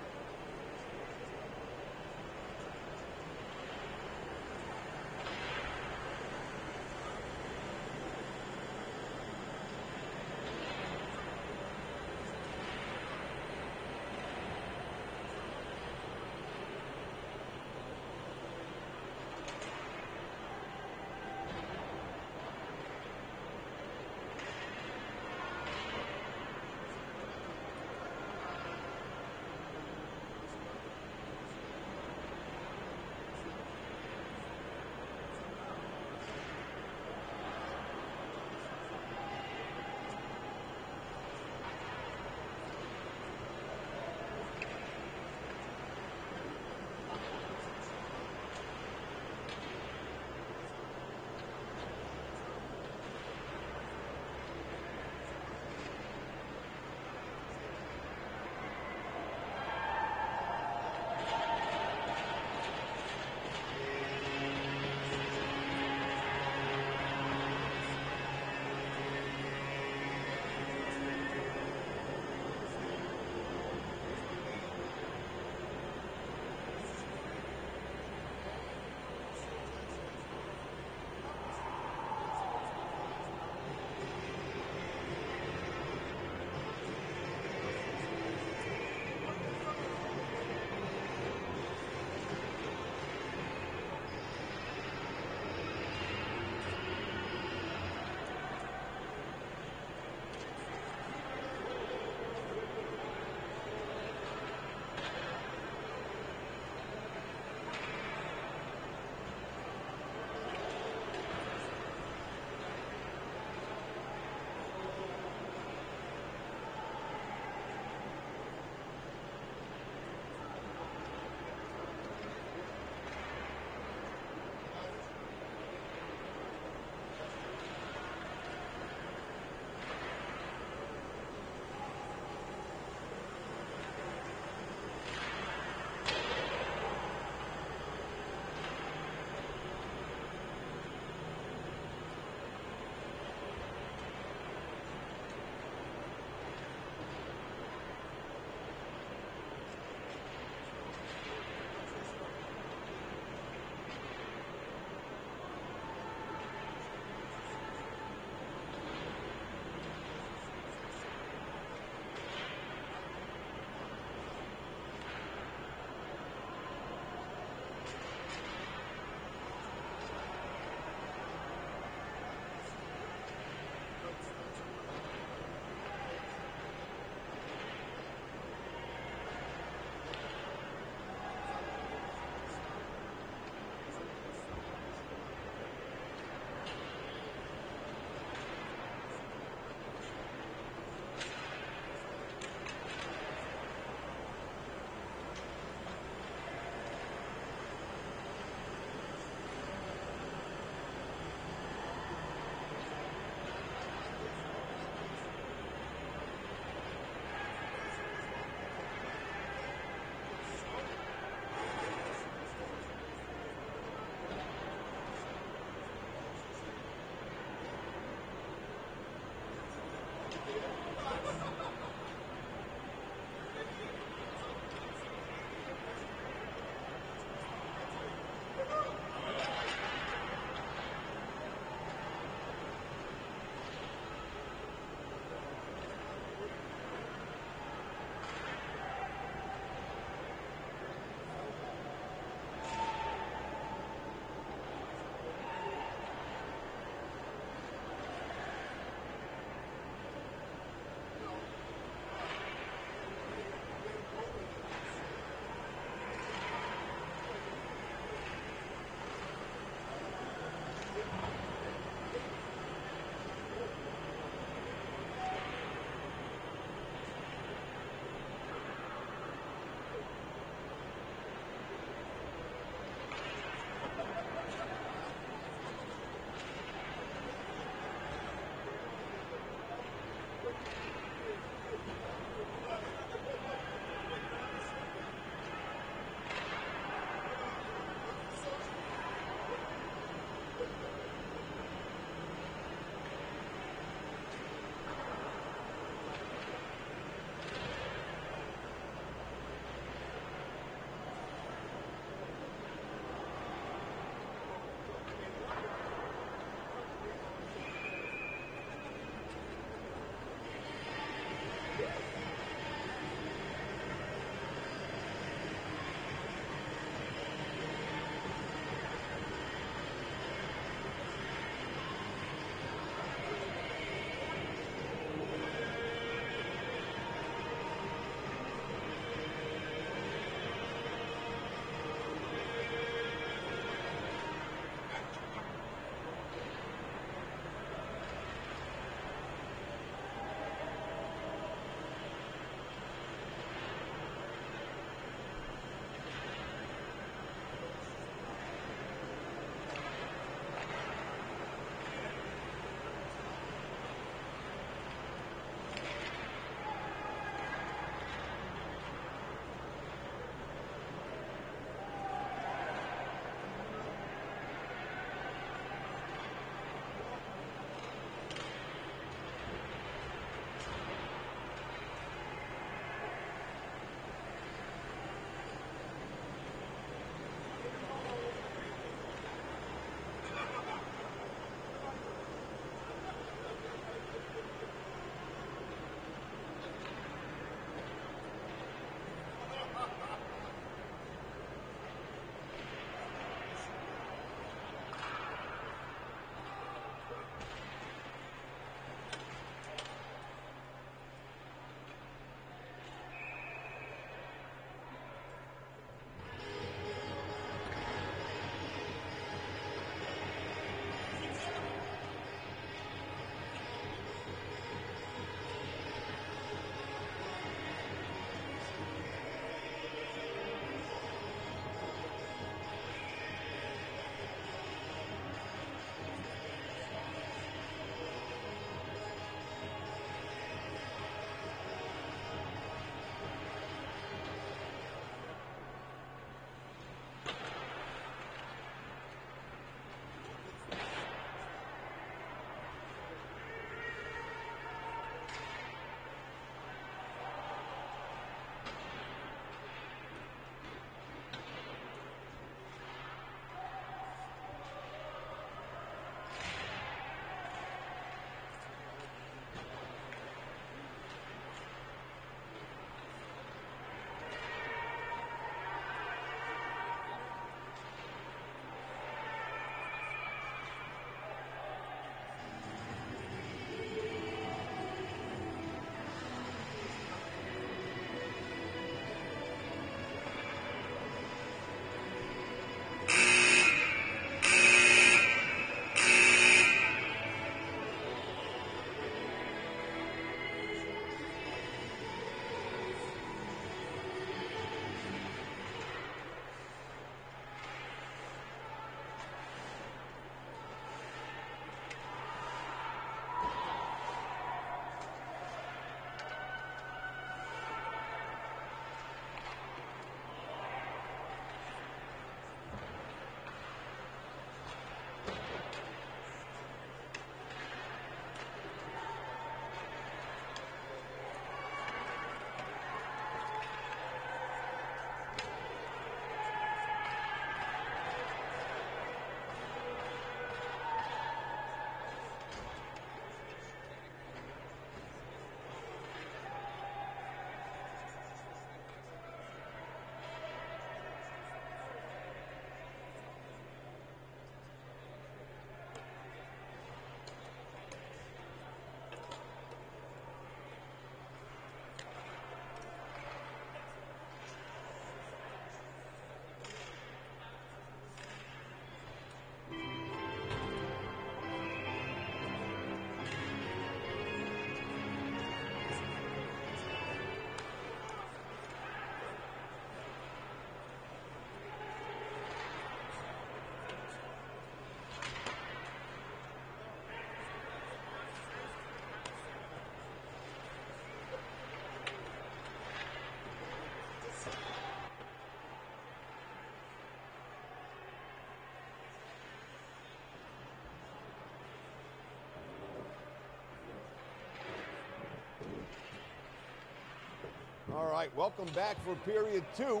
All right, welcome back for period 2.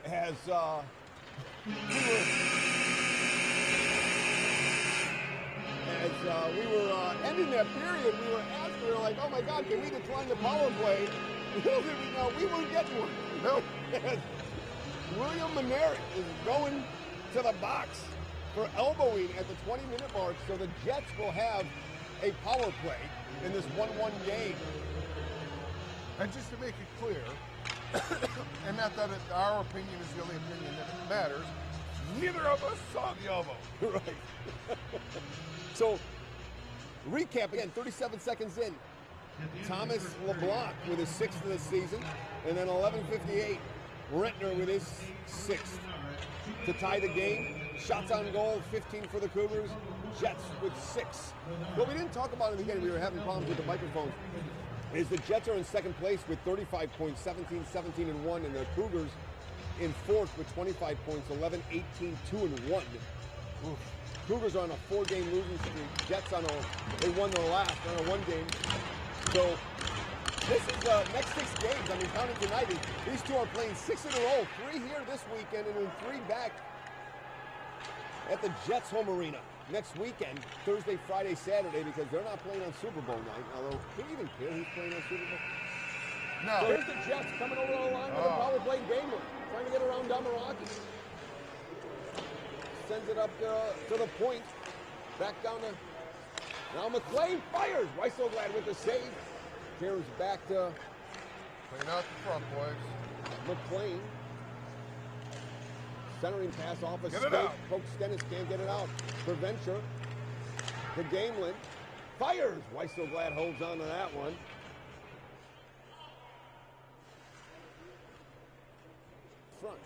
As we were ending that period, we were like, oh my God, can we decline the power play? Little did we know, we weren't getting one. Nope. William Manerick is going to the box for elbowing at the 20-minute mark, so the Jets will have a power play in this 1-1 game. And just to make it clear, and not that our opinion is the only opinion that matters, neither of us saw the elbow. Right. So, recap again, 37 seconds in. Thomas LeBlanc with his 6th of the season, and then 11:58, Rentner with his 6th to tie the game. Shots on goal, 15 for the Cougars. Jets with 6. What we didn't talk about in the beginning, we were having problems with the microphones, is the Jets are in 2nd place with 35 points, 17, 17, and 1, and the Cougars in 4th with 25 points, 11, 18, 2, and 1. Oof. Cougars are on a 4-game losing streak. Jets they won their last on a 1 game. So this is the next 6 games. I mean, counting tonight, these two are playing 6 in a row. 3 here this weekend, and then 3 back at the Jets home arena next weekend, Thursday, Friday, Saturday, because they're not playing on Super Bowl night. Although, do you even care who's playing on Super Bowl? No. So here's the Jets coming over the line with a power play game, trying to get around Damaraki. Sends it up to the point. Back down to now McLean fires. Weisselglad with the save. Carries back to Clean out the front, boys. McLean. Centering pass off a Get skate. it out. Coach Stennis can't get it out. Preventure to Gamelin. Fires. Weisselglad holds on to that one. Front.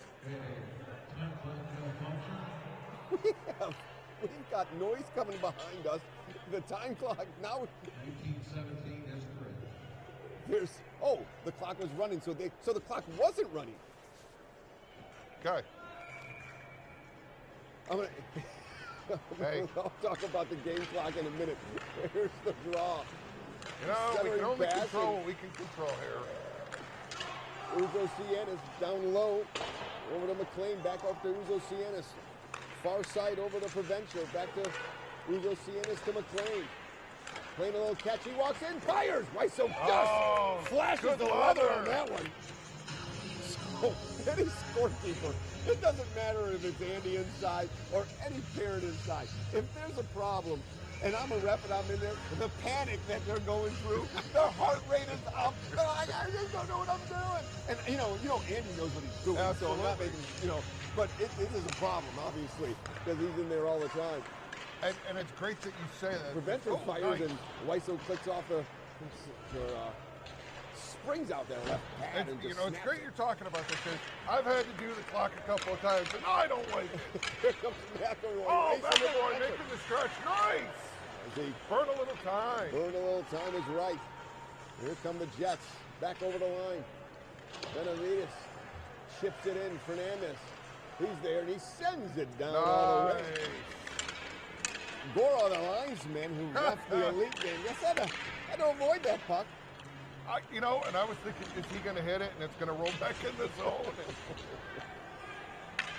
We've got noise coming behind us. The time clock now. 1917 is correct. The clock was running, so the clock wasn't running. Okay. Hey. I'll talk about the game clock in a minute. Here's the draw. You know, we Centering can only pass control what we can control here. Uzo Cienis down low. Over to McLean, back off to Uzo Cienis. Far side over to Preventure, back to Uzo Cienis to McLean. Playing a little catch, he walks in, fires! Weissel just flashes the leather on that one. So, any scorekeeper, it doesn't matter if it's Andy inside or any parent inside. If there's a problem, and I'm a rep and I'm in there, the panic that they're going through, their heart rate is up. They're like, I just don't know what I'm doing. And you know, Andy knows what he's doing, so I'm not making, but it is a problem, obviously, because he's in there all the time. And it's great that you say that. Preventer fires, and Weissel clicks off the springs out there left pad and just it's great you're talking about this, because I've had to do the clock a couple of times, and I don't like it. Here comes McElroy. Oh, McElroy making the stretch. Nice. As he Burn a little time. Burn a little time is right. Here come the Jets. Back over the line. Benavides chips it in. Fernandez. He's there, and he sends it down all the way. Goro, the linesman who left the elite game, just had to avoid that puck. And I was thinking, is he going to hit it, and it's going to roll back in the zone?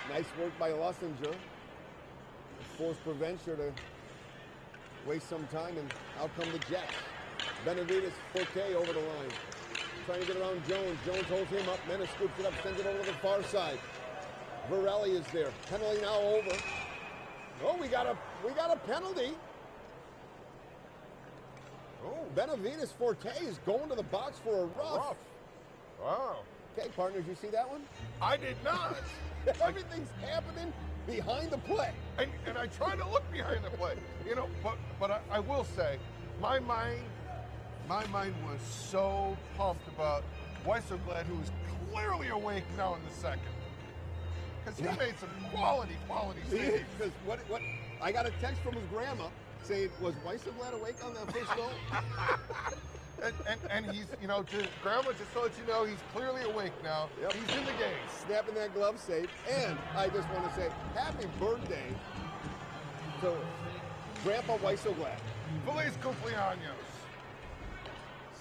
Nice work by Lussinger. Forced Preventure to waste some time, and out come the Jets. Benavides, Forte over the line. Trying to get around Jones. Jones holds him up. Menace scoops it up, sends it over to the far side. Varelli is there. Penalty now over. Oh, we got a penalty. Oh, Benavides Forte is going to the box for a rough. Wow. Okay, partners, you see that one? I did not. Everything's happening behind the play. And I try to look behind the play, but I will say, my mind was so pumped about Weisselglad, who was clearly awake now in the second. Because he made some quality saves. Because what I got a text from his grandma saying, was Weisselglad awake on that first goal? and he's, Grandma, just to let you know, he's clearly awake now. Yep. He's in the game. Snapping that glove safe. And I just want to say, happy birthday to Grandpa Weisselglad. Feliz cumpleaños.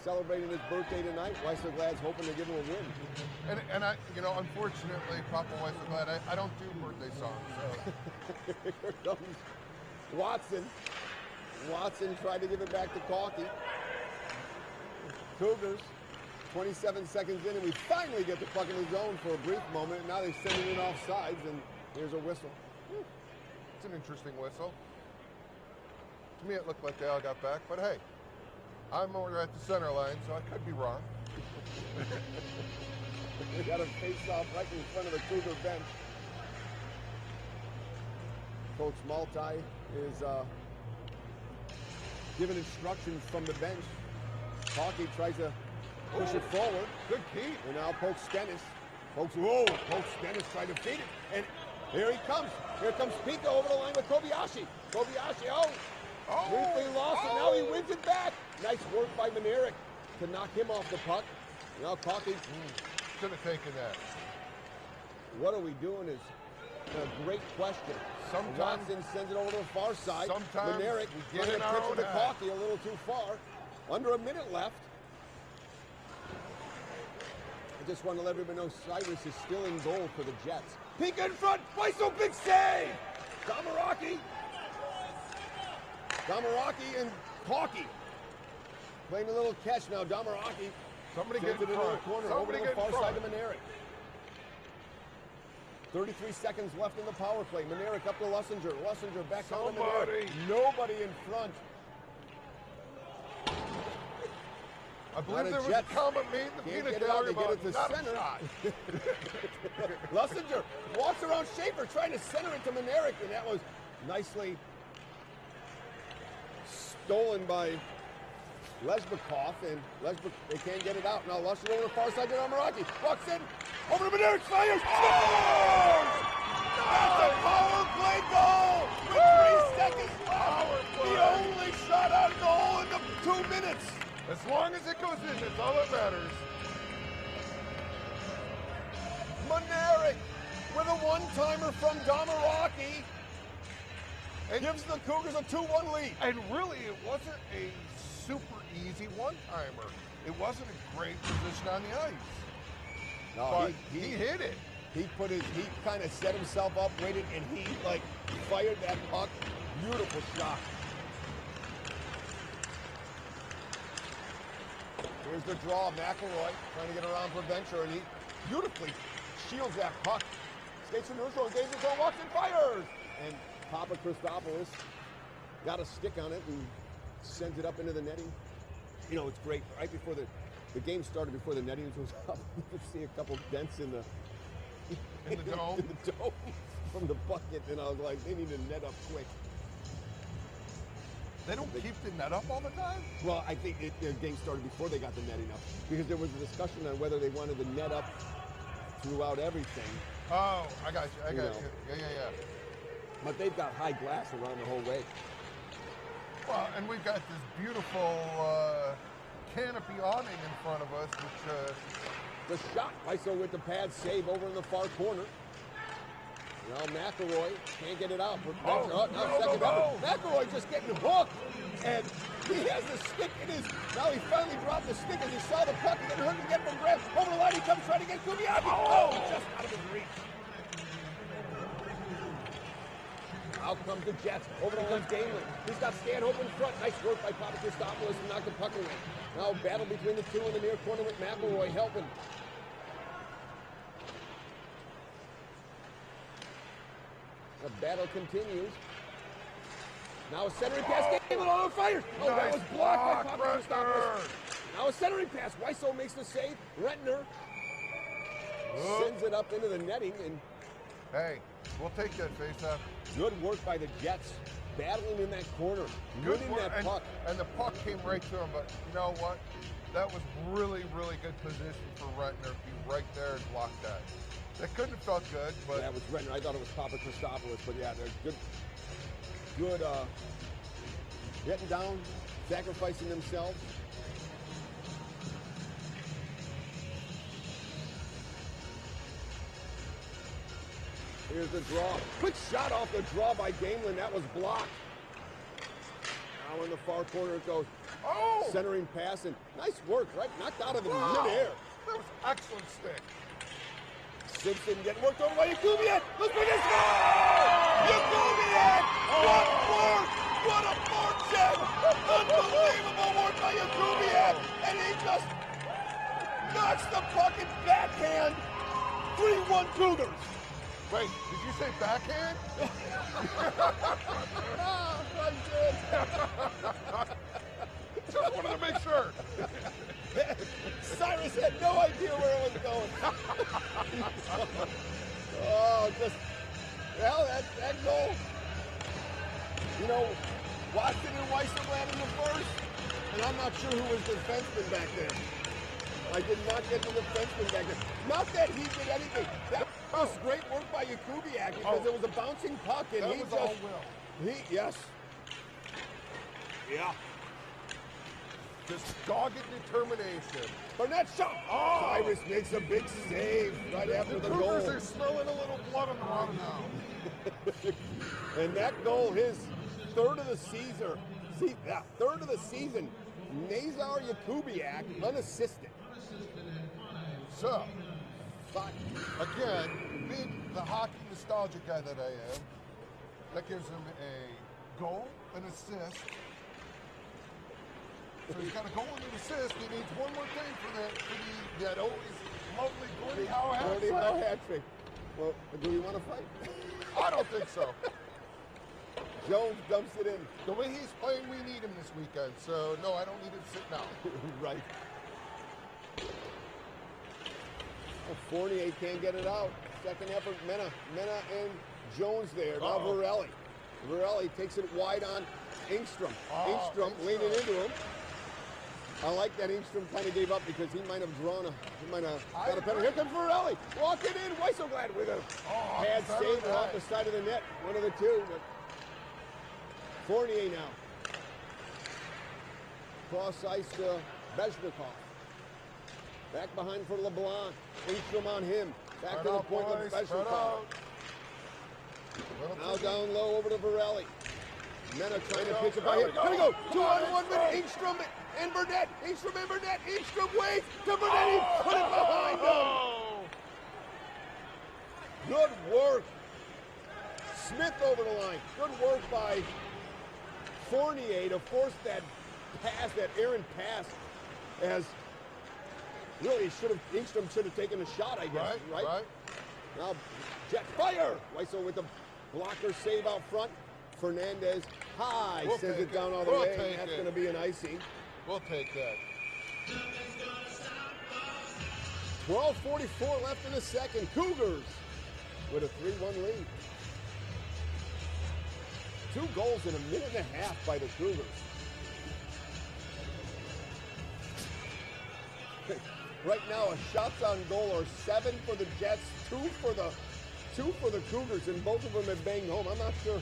celebrating his birthday tonight. Weisselglad's hoping to give him a win. And I, you know, unfortunately, Papa Weisselglad, I don't do birthday songs. So. Here comes Watson. Watson tried to give it back to Cougars. Cougars, 27 seconds in, and we finally get the puck in the zone for a brief moment. And now they send it in off sides, and here's a whistle. It's an interesting whistle. To me, it looked like they all got back, but hey, I'm over at the center line, so I could be wrong. We got a face-off right in front of the Cougar bench. Coach Maltai is giving instructions from the bench. Hockey tries to push it forward. Good keep. And now pokes Stennis. Pokes Stennis tried to feed it. And here he comes. Here comes Pika over the line with Kobayashi. Kobayashi, briefly lost it. Now he wins it back. Nice work by Manerick to knock him off the puck. Now Cougars should have taken that. What are we doing is a great question. Sometimes Watson sends it over to the far side. Sometimes Manerick we get in our own to head. Cougars a little too far. Under a minute left. I just want to let everybody know Cyrus is still in goal for the Jets. Pika in front. Weissel, big save. Damaraki and Cougars playing a little catch now. Damaraki. Somebody Sends get it in into front. the corner, Somebody over to get the in far side front. to Manerick. 33 seconds left in the power play. Manerick up to Lussinger. Lussinger back down to Manerick. Nobody in front. I believe Not a there was Jets. a comment made in the Can't peanut get it out. gallery They get about it to not a center. shot. Lussinger walks around Schaefer trying to center it to Manerick, and that was nicely stolen by Lesbikoff, and they can't get it out. Now Lussinger over the far side to Damaraki. Walks in, over to Manerick, fires, scores! That's a power play goal with 3 seconds left. The only shot on goal in the 2 minutes. As long as it goes in, that's all that matters. Manerick with a one-timer from Damaraki gives the Cougars a 2-1 lead. And really, it wasn't a super easy one-timer. It wasn't a great position on the ice. No, But he hit it. He kind of set himself up, waited, and he fired that puck. Beautiful shot. Here's the draw, McElroy trying to get around Provencher, and he beautifully shields that puck. Skates to neutral, engages his own, walks and fires! And Papa Christopoulos got a stick on it and sends it up into the netting. You know, it's great. Right before the game started, before the netting was up, you could see a couple dents in the dome? in the dome from the bucket, and I was like, they need to net up quick. They don't keep the net up all the time? Well, I think the game started before they got the netting up, because there was a discussion on whether they wanted the net up throughout everything. Oh, I got you. You know. Yeah. But they've got high glass around the whole way. Well, and we've got this beautiful canopy awning in front of us, which... The shot, Weissel with the pad save over in the far corner. Now McElroy can't get it out. McElroy just getting hooked. And he has the stick in his... Now he finally dropped the stick as he saw the puck. He getting hooked again from Grant. Over the line he comes trying to get Kubiaki. Just out of his reach. Out comes the Jets. Over to Lynn Gainland. He's got Stanhope in front. Nice work by Papa Christopoulos to knock the puck away. Now battle between the two in the near corner with McElroy helping. The battle continues. Now a centering pass. Gainland on fire. Oh, nice. That was blocked by Papa Christopoulos. Now a centering pass. Weissel makes the save. Rentner sends it up into the netting, and Hey, we'll take that face-off. good work by the Jets, battling in that corner, winning that puck. And the puck came right to him, but you know what? That was really, really good position for Rentner to be right there and block that. That couldn't have felt good, but... That was Rentner. I thought it was Papa Christopoulos, but yeah, they're good, getting down, sacrificing themselves. Here's the draw. Quick shot off the draw by Gainland. That was blocked. Now in the far corner it goes. Oh! Centering pass, and nice work, right? Knocked out of the Wow. midair. That was excellent stick. Simpson getting worked over by Yakubiak. Let's bring it score! Yakubiak! What work! What a fortune! Unbelievable work by Yakubiak! And he just knocks the fucking backhand. 3-1 Cougars. Wait, did you say backhand? I did. Just wanted to make sure. Cyrus had no idea where it was going. Oh, just, well, that goal. You know, Watson and Weisselbrand in the first, and I'm not sure who was the defenseman back there. I did not get the defenseman back there. Not that he did anything. That was great work by Yakubiak because it was a bouncing puck, and That he was just, all Will. yes. Yeah. Just dogged determination. Burnett shot. Oh! Cyrus makes a big save right after the goal. Cougars are smelling a little blood on the run now. And that goal, his third of the season. See, that third of the season. Nazar Yakubiak unassisted. So, But again, being the hockey nostalgia guy that I am, that gives him a goal, an assist. So he's got a goal and an assist. He needs one more thing for that always lovely Gordie Howe hat Gordie trick. Howe hat trick. Well, do you want to fight? I don't think so. Jones dumps it in. The way he's playing, we need him this weekend. So, no, I don't need him to sit now. Right. Oh, Fournier can't get it out. Second effort, Mena and Jones there. Now Varelli. Varelli takes it wide on Engstrom. Engstrom leaning into him. I like that Engstrom kind of gave up because he might have got a penalty. Here comes Varelli. Walking in. Weisselblad with a pad save off the side of the net. One of the two. But Fournier now. Cross ice to Bezhnikov. Back behind for LeBlanc. Engstrom on him. Back to the point with Bezhnikov. Now down low over to Varelli. Mena trying to pitch it by him. Here we go. 2-on-1 with Engstrom and Burnett. Engstrom and Burnett. Engstrom waits to Burnett. He put it behind him. Good work. Smith over the line. Good work by Fournier to force that pass, that errant pass, as really Engstrom should have taken a shot, I guess, right? Now, jet fire! Weissel with the blocker save out front. Fernandez high, sends it down all the way, and that's going to be an icing. We'll take that. 12:44 left in the second. Cougars with a 3-1 lead. 2 goals in a minute and a half by the Cougars. Right now, shots on goal are 7 for the Jets, 2 for the Cougars, and both of them have banged home. I'm not sure.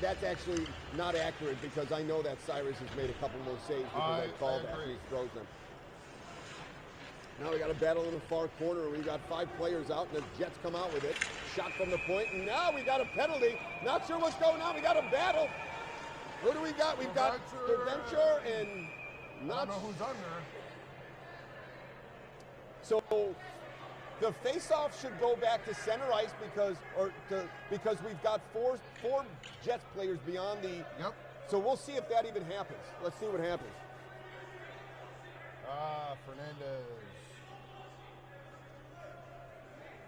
That's actually not accurate because I know that Cyrus has made a couple more saves because I called that and he throws them. Now we got a battle in the far corner. We've got 5 players out, and the Jets come out with it. Shot from the point, and now we got a penalty. Not sure what's going on. We got a battle. Who do we got? We've got the Venture and I don't know who's under. So the face-off should go back to center ice because we've got four Jets players beyond the. Yep. So we'll see if that even happens. Let's see what happens. Fernandez.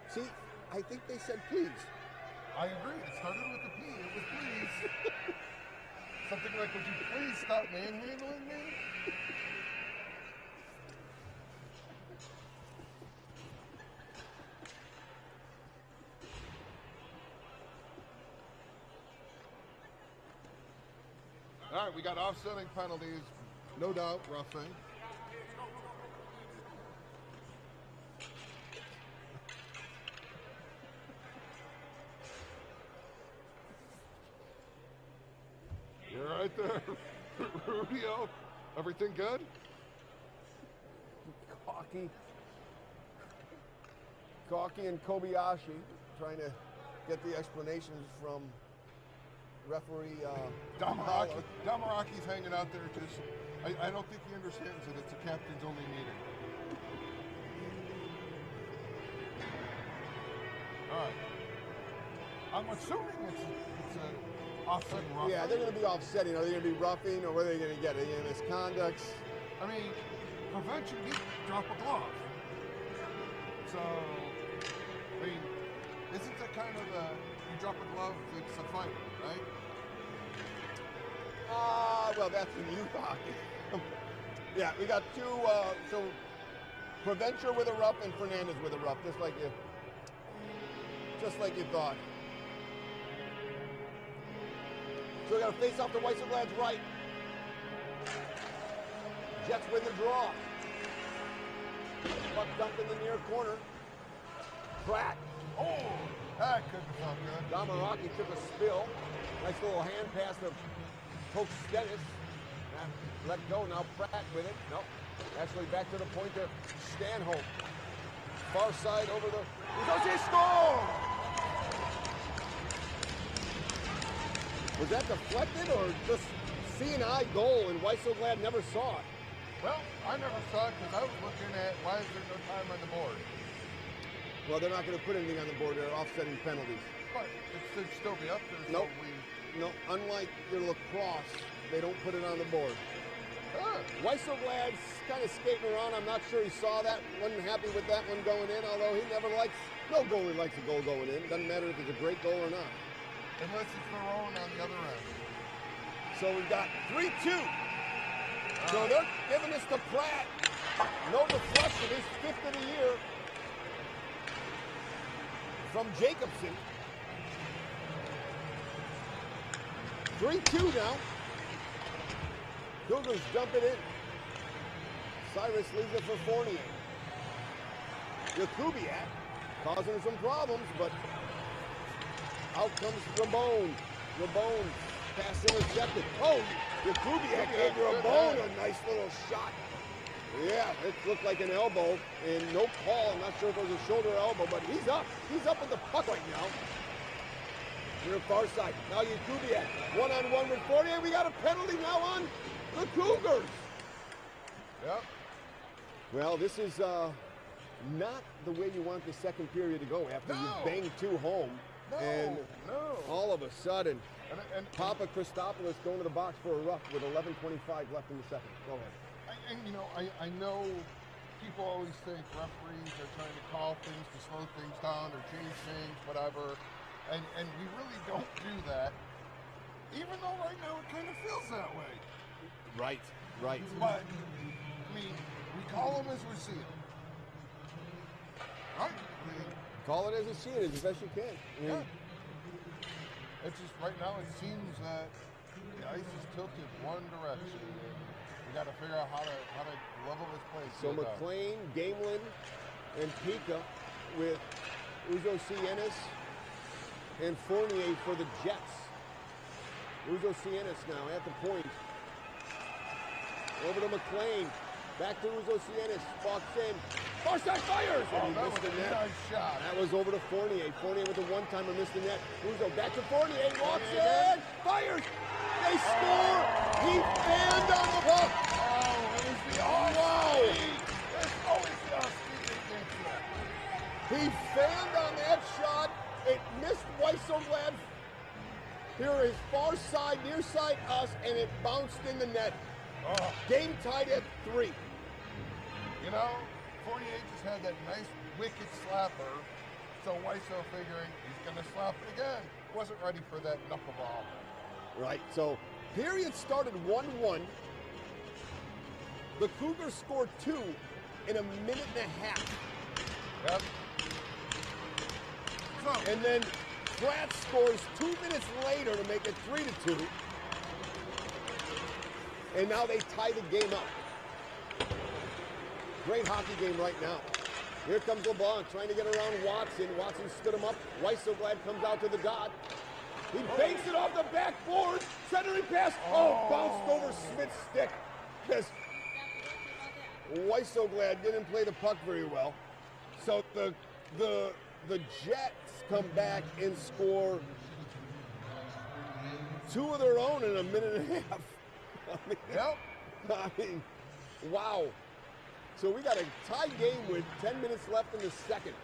See, I think they said please. I agree. It started with a P. It was please. Something like, would you please stop manhandling me? All right, we got offsetting penalties. No doubt, roughing. You're right there, Rubio. Everything good? Gawky and Kobayashi trying to get the explanations from referee Damaraki, Damaraki's hanging out there just, I don't think he understands that it's a captain's only meeting. All right. I'm assuming it's a offset roughing. Yeah, they're going to be offsetting. Are they going to be roughing, or what are they going to get? Are they going to misconduct? I mean, prevention, you drop a glove. So, I mean, isn't that kind of you drop a glove, it's a fight, right? Well, that's in youth hockey. Yeah, we got two, so Preventure with a rough and Fernandez with a rough, just like you thought. So we got to face off to Weisselblad's right. Jets win the draw. Puck dumped in the near corner. Pratt. Oh, that could have felt good. Damaraki took a spill. Nice little hand pass to Coach Stennis. Let go, now Pratt with it. Nope. Actually back to the point to Stanhope. Far side over the... He score! Was that deflected or just C&I goal and Weisselblad never saw it? Well, I never saw it because I was looking at why is there no time on the board? Well, they're not going to put anything on the board. They're offsetting penalties. But it should still be up there. Nope. So No, unlike your lacrosse, they don't put it on the board. Weisselblad's kind of skating around. I'm not sure he saw that. Wasn't happy with that one going in, although he never likes, no goalie likes a goal going in. Doesn't matter if it's a great goal or not. Unless it's their own on the other end. So we've got 3-2. So they're giving this to Pratt. No deflection, his fifth of the year. From Jacobson. 3-2 now. Cougars dump it in. Cyrus leaves it for Fournier. Jakubiak causing some problems, but out comes Ramon. Ramon pass intercepted. Oh, Jakubiak gave Ramon a nice little shot. Yeah, it looked like an elbow, and no call. I'm not sure if it was a shoulder or elbow, but he's up. He's up at the puck right now. Near far side. Now Jakubiak, one-on-one with Fournier. We got a penalty now on the Cougars. Yep. Well, this is not the way you want the second period to go after you bang two home. And all of a sudden, and Papa Christopoulos going to the box for a rough with 11:25 left in the second. Go ahead. And you know, I know people always think referees are trying to call things to slow things down or change things, whatever. And we really don't do that. Even though right now it kind of feels that way. Right, right. But, I mean, we call them as we see them. Right? Call it as you see it, as best you can. Yeah. It's just, right now it seems that the ice is tilted one direction. And we got to figure out how to level this place. So McLean, Gamelin, and Pika with Uzo Cienis and Fournier for the Jets. Uzo Cienis now at the point. Over to McLean. Back to Uzo Cienis. Walks in. Far side fires! And he missed the net. Nice shot. That was over to Fournier. Fournier with the one-timer missed the net. Uzo back to Fournier. Walks in. Fires! They score! He fanned on the puck! Oh, it was the off-speed. There's always the off-speed that gets you. He fanned on that shot. It missed Weisselblad. Here is far side, near side us, and it bounced in the net. Game tied at 3. You know, Fournier just had that nice wicked slapper. So Weissel figuring he's going to slap it again. Wasn't ready for that knuckleball. Right, so period started 1-1. The Cougars scored 2 in a minute and a half. Yep. So, And then Pratt scores 2 minutes later to make it 3-2. And now they tie the game up. Great hockey game right now. Here comes LeBlanc trying to get around Watson. Watson stood him up. Weisselblad comes out to the dot. He banks it off the backboard. Centering pass. Oh, bounced over Smith's stick. Because Weisselblad didn't play the puck very well. So the Jets come back and score 2 of their own in a minute and a half. Yep. I mean, wow. So we got a tie game with 10 minutes left in the second.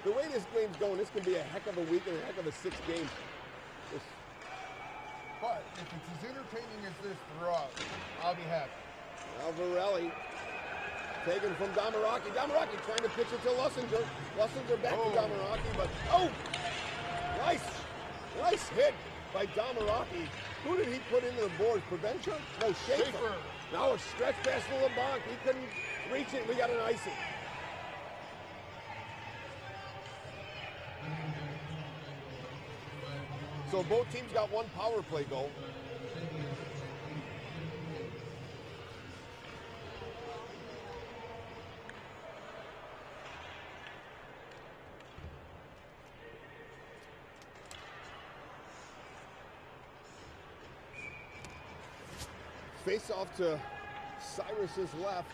The way this game's going, this can be a heck of a week and a heck of a 6 games. But if it's as entertaining as this throughout, I'll be happy. Alvarelli taken from Damaraki. Damaraki trying to pitch it to Lussinger. Lussinger back to Damaraki, but nice hit by Damaraki. Who did he put into the board? Prevention? No, Schaefer. Now a stretch pass to LeBlanc. He couldn't reach it. We got an icing. So both teams got 1 power play goal. Face off to Cyrus's left.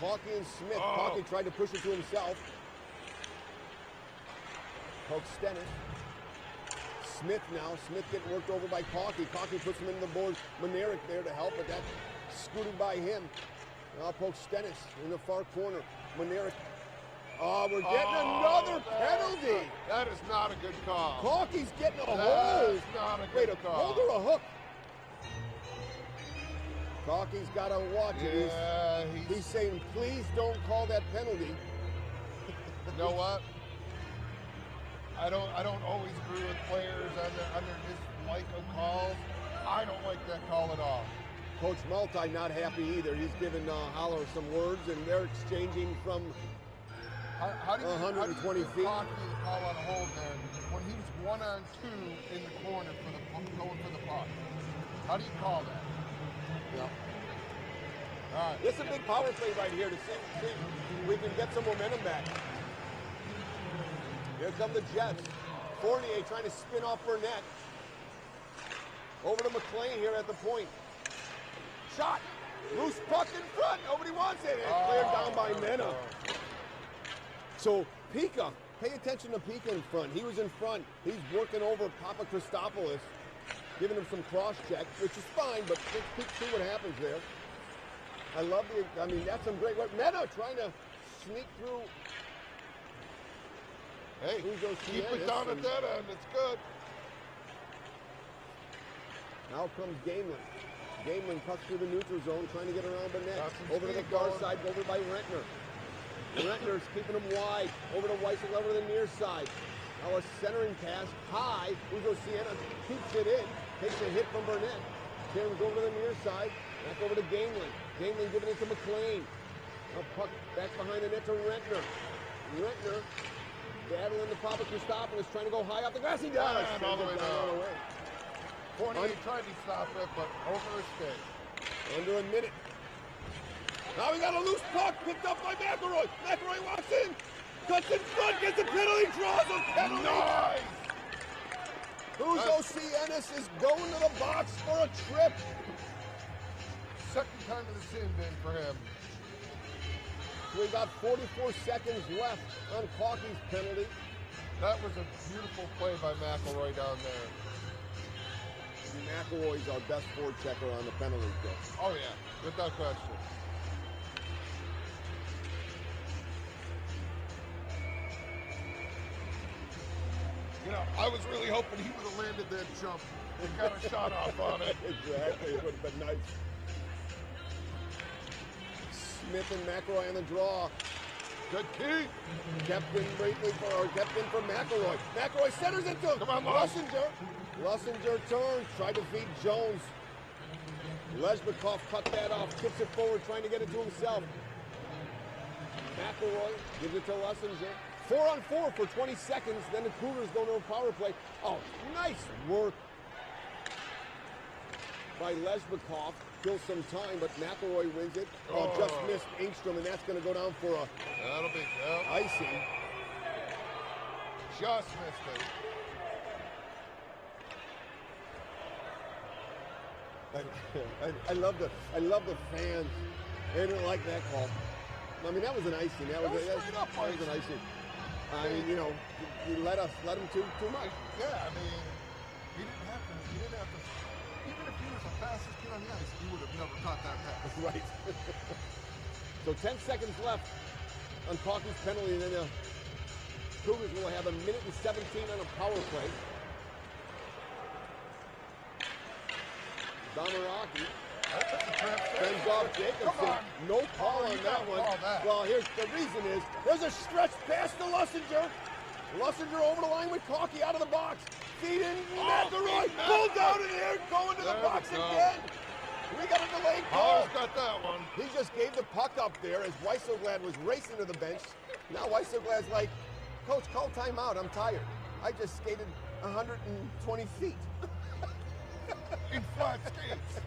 Hawkey and Smith. Hawkey tried to push it to himself. Pokes Stennis. Smith now. Smith getting worked over by Coughley. Coughley puts him into the board. Manerick there to help, but that scooted by him. Now pokes Stennis in the far corner. Manerick. Oh, we're getting another penalty. That is not a good call. Coughley's getting a hold. That's not a good call. Hold or a hook? Coughley's got to watch it. Yeah, he's saying, please don't call that penalty. You know what? I don't always agree with players under dislike of calls. I don't like that call at all. Coach Multi not happy either. He's giving Holler some words, and they're exchanging from how do you 120 feet. Coughley call on a hold there when he was 1-on-2 in the corner for the going for the puck? How do you call that? Yeah. All right. This is a big power play right here to see we can get some momentum back. Here come the Jets. Fournier trying to spin off Burnett. Over to McLean here at the point. Shot. Loose puck in front. Nobody wants it. And cleared down by Mena. So Pika, pay attention to Pika in front. He was in front. He's working over Papa Christopoulos, giving him some cross check, which is fine, but let's see what happens there. I love that's some great work. Mena trying to sneak through. Hey, keep it down at that end. It's good. Now comes Gamelin. Gamelin cuts through the neutral zone, trying to get around Burnett. Over to the far side, over by Rentner. Rentner's keeping him wide. Over to Weissel, over to the near side. Now a centering pass, high. Uzo Siena keeps it in. Takes a hit from Burnett. Carries over to the near side. Back over to Gamelin. Gamelin giving it to McLean. Now puck back behind the net to Rentner. Rentner battling the Papa Christopoulos, trying to go high off the grass. He does. And all the way down. Fournier tried to stop it, but over his skate. Under a minute. Now we got a loose puck picked up by McElroy. McElroy walks in, cuts in front, gets a penalty, draws a penalty. Nice! Uzo Cienis is going to the box for a trip. Second time in the sin bin for him. We got 44 seconds left on Coughley's penalty. That was a beautiful play by McElroy down there. McElroy's our best forward checker on the penalty kill. Oh yeah, without question. You know, I was really hoping he would have landed that jump and got a shot off on it. Exactly, it would have been nice. Smith and McElroy on the draw. Good key. Kept in for McElroy. McElroy centers it to Lussinger. Lussinger turns, tried to feed Jones. Lezbikov cut that off, tips it forward, trying to get it to himself. McElroy gives it to Lussinger. 4-on-4 for 20 seconds, then the Cougars go to a power play. Oh, nice work by Lezbikov. Kills some time, but McElroy wins it. Oh, just missed Engstrom, and that's going to go down for a that'll be icing. Just missed it. I love the fans. They didn't like that call. I mean, that was an icing. That was an icing. I mean, you know, you let him too much. Yeah, I mean, he didn't have to, even if he was the fastest kid on the ice, he would have never caught that pass. Right. So 10 seconds left on Cougars' penalty, and then the Cougars will have 1:17 on a power play. Damaraki sends off Jacobson. No call on that one. Well, here's the reason is there's a stretch pass to Lussinger. Lussinger over the line with Cocky out of the box. Feed in, McElroy, pull down in the air, going to the box again. We got a delayed call. Got that one. He just gave the puck up there as Weisselglad was racing to the bench. Now Weisselglad's like, Coach, call timeout. I'm tired. I just skated 120 feet. In flat skates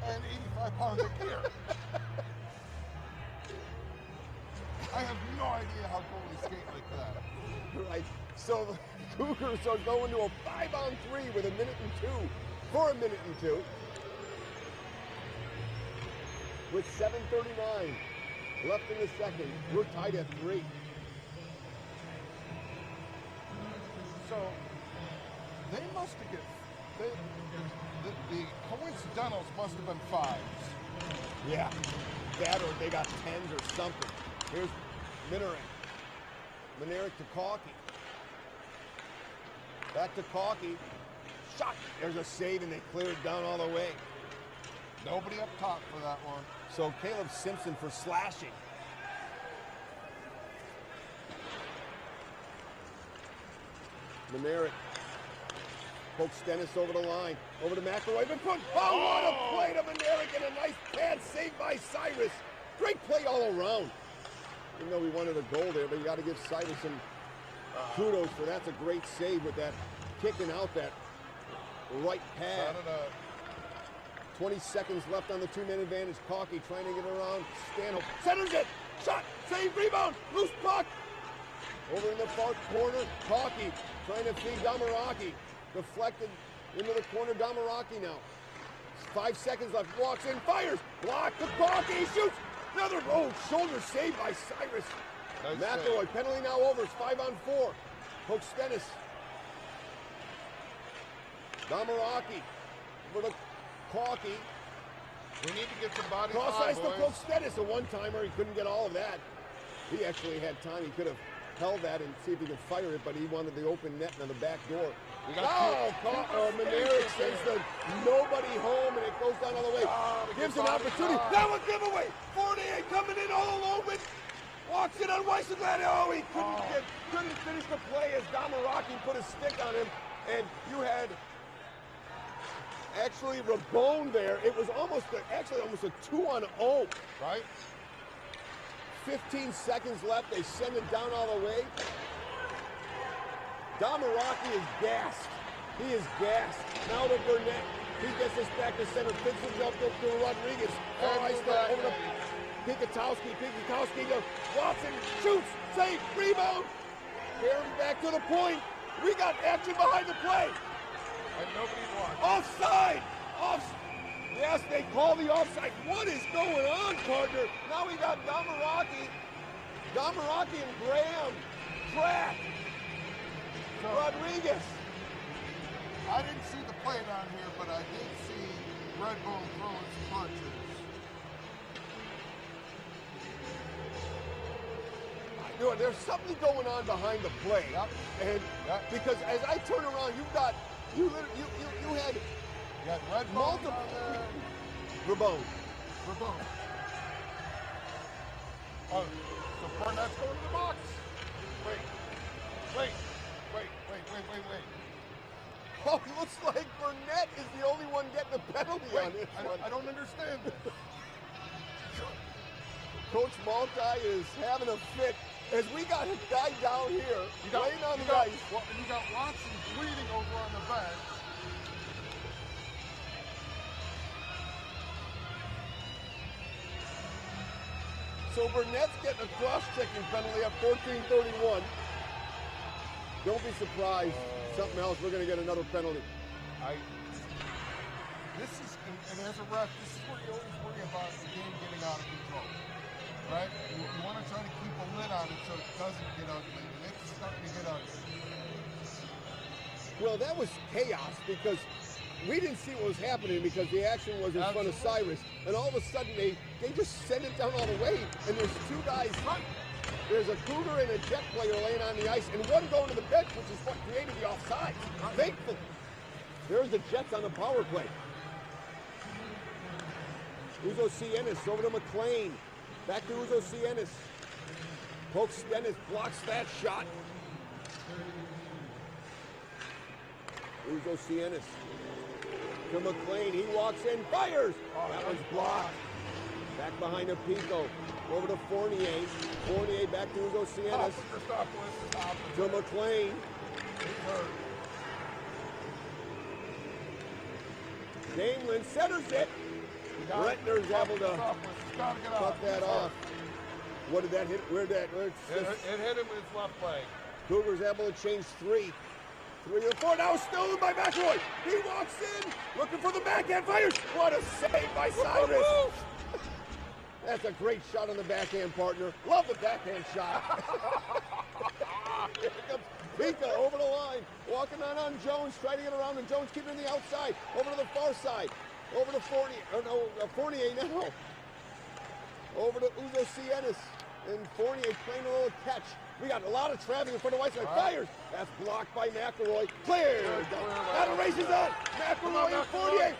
and 85 pounds of gear. I have no idea how goalies skate like that. Right. So the Cougars are going to a 5-on-3 with 1:02 for 1:02. With 7:39 left in the second, we're tied at 3. So they must have the coincidentals must have been 5s. Yeah, that or they got 10s or something. Here's Minerick to Cocky. Back to Cocky. Shot. There's a save and they clear it down all the way. Nobody up top for that one. So Caleb Simpson for slashing. Minerick pokes Stennis over the line. Over to McElroy. Oh, what a play to Minerick and a nice pad save by Cyrus. Great play all around. Even though we wanted a goal there, but you got to give Cyrus some kudos for that's a great save with that kicking out that right pad. 20 seconds left on the 2-man advantage. Cocky trying to get around. Stanhope centers it. Shot. Save. Rebound. Loose puck. Over in the far corner. Cocky trying to feed Damaraki. Deflected into the corner. Damaraki now. 5 seconds left. Walks in. Fires. Block to Cocky. Shoots. Another shoulder save by Cyrus. McElroy. Penalty now over. It's 5-on-4. Poke Stennis. Damaraki. Over to Cocky. We need to get some bodies Cross on, ice to boys. poke Stennis. A one-timer. He couldn't get all of that. He actually had time. He could have held that and see if he could fire it, but he wanted the open net on the back door. Minerick sends the nobody home, and it goes down all the way. Gives an opportunity. Now a giveaway. 48 coming in all alone with walks in on Weisselglad. Oh, he couldn't finish the play as Damaraki put a stick on him, and you had actually Rabone there. It was almost a 2-on-0. Right? 15 seconds left. They send it down all the way. Damaraki is gassed. He is gassed. Now to Burnett. He gets us back to center. Fits the jump up to Rodriguez. Over to Pikatowski. Pikatowski to Watson. Shoots. Save. Rebound. Carries back to the point. We got action behind the play. And nobody's watching. Offside. Yes, they call the offside. What is going on, partner? Now we got Damaraki and Graham. Track. Rodriguez. I didn't see the play down here, but I did see Redbone throwing some punches. I know there's something going on behind the play. Yep. And because as I turn around, you had You got Redbone multiple. Rabone. Oh, so Burnett's going to the box. Wait. Oh, it looks like Burnett is the only one getting a penalty on this one. I don't understand this. Coach Maltai is having a fit as we got a guy down here laying on the ice. You got Watson bleeding over on the bench. So Burnett's getting a cross-checking penalty at 14:31. Don't be surprised. Something else, we're going to get another penalty. This is, and as a ref, this is where you always worry about the game getting out of control, right? You want to try to keep a lid on it so it doesn't get ugly. And starting to get ugly. Well, that was chaos because we didn't see what was happening because the action was in front of Cyrus, and all of a sudden they just send it down all the way, and there's two guys. There's a Cougar and a Jet player laying on the ice, and one going to the bench, which is what created the offside. Thankfully, there's the Jets on the power play. Uzo Cienis over to McLean. Back to Uzo Cienis. Pokes Stennis, blocks that shot. Uzo Cienis to McLean. He walks in, fires. That one's blocked. Back behind to Pico. Over to Fournier. Fournier back to Uzo Cienis. To McLean. Damelin centers it. Retner's able to cut that off. What did that hit? Where'd that? It hit him with his left leg. Cougars able to change 3 to 4. Now stolen by McElroy. He walks in, looking for the backhand, fires. What a save by Cyrus. That's a great shot on the backhand, partner. Love the backhand shot. Here comes Pika over the line, walking on Jones, trying to get around, and Jones keeping it on the outside, over to the far side, over to Fournier, Fournier now, over to Uzo Cienis, and Fournier playing a little catch. We got a lot of traffic in front of Whiteside. Fires. That's blocked by McElroy. Clear. That races on. McElroy and Fournier.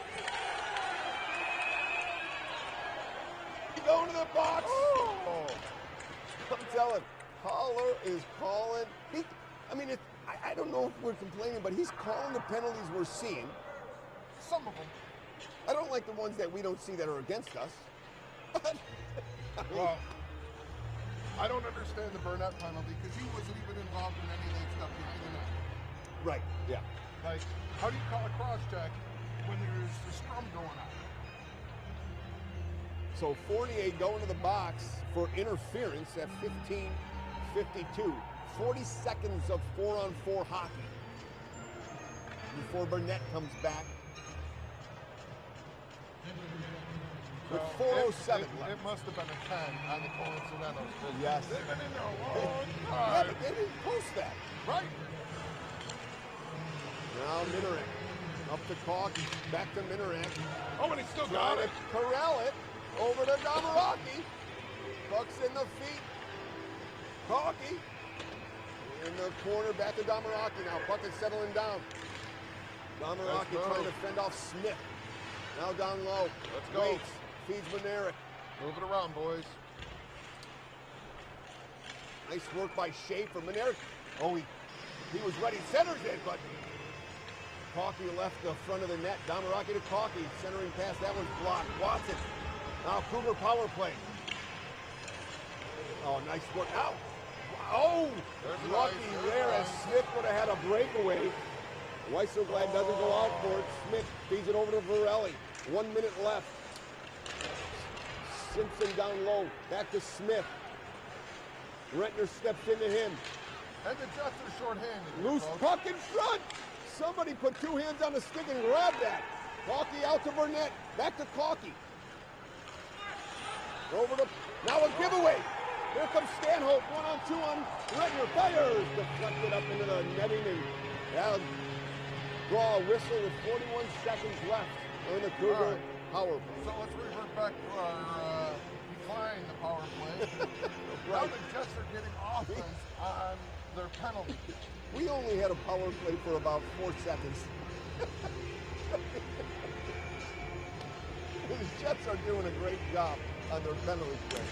Going to the box. Oh. I'm telling, Holler is calling. I don't know if we're complaining, but he's calling the penalties we're seeing. Some of them. I don't like the ones that we don't see that are against us. Well, I don't understand the Burnett penalty because he wasn't even involved in any of that stuff behind the net. Right, yeah. Like, how do you call a cross check when there's a scrum going on? So Fournier going to the box for interference at 15:52. 40 seconds of 4-on-4 hockey before Burnett comes back. With 4:07 left. It must have been a 10 on the coincidentals. Yes. They've been in there a long Yeah, time. but they didn't post that. Right. Now Minarak up to Caulky, back to Minarak. Oh, and he still got Trying it. to corral it over to Damaraki. Bucks in the feet. Caulky in the corner, back to Damaraki now. Puck is settling down. Damaraki trying to fend off Smith. Now down low. Let's go. Waits, feeds Minarak. Move it around, boys. Nice work by Schaefer. Minarak, he was ready. Centers it, but Caulky left the front of the net. Damaraki to Caulky. Centering pass. That one's blocked. Watson. Now Cougar power play. Oh, nice work. Now. Oh, There's lucky nice. there as Smith would have had a breakaway. Weisselglad doesn't go out for it. Smith feeds it over to Varelli. 1 minute left. Simpson down low. Back to Smith. Rentner steps into him. And the Jets are short-handed. Loose puck in front. Somebody put 2 hands on the stick and grabbed that. Caulky out to Burnett. Back to Caulky. Over to, now a giveaway. Here comes Stanhope. 1-on-2 on Rentner. Fires. Deflected up into the netting, and that'll draw a whistle with 41 seconds left on the Cougar power play. So let's revert back to our decline the power play. Now the Jets are getting offense on their penalty. We only had a power play for about 4 seconds. The Jets are doing a great job on their penalty play.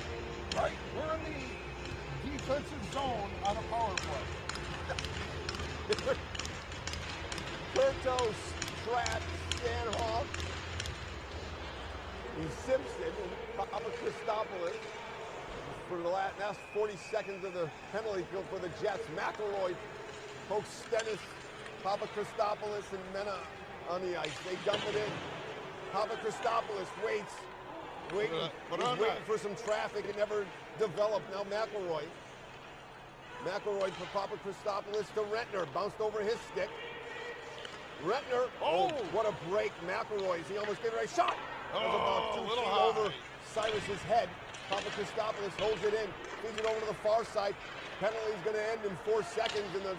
Right. We're in the defensive zone on a power play. Kurtos, Trapp, Stanhoff, and Simpson, and Papa Christopoulos for the last 40 seconds of the penalty kill for the Jets. McElroy pokes Stennis, Papa Christopoulos, and Mena on the ice. They dump it in. Papa Christopoulos waits. He's waiting for some traffic. It never developed. Now McElroy. McElroy for Papa Christopoulos to Rentner. Bounced over his stick. Rentner. Oh, what a break. McElroy. He almost gave it a right shot. That was about 2 feet over Cyrus's head. Papa Christopoulos holds it in. Feeds it over to the far side. Penalty's going to end in 4 seconds, and the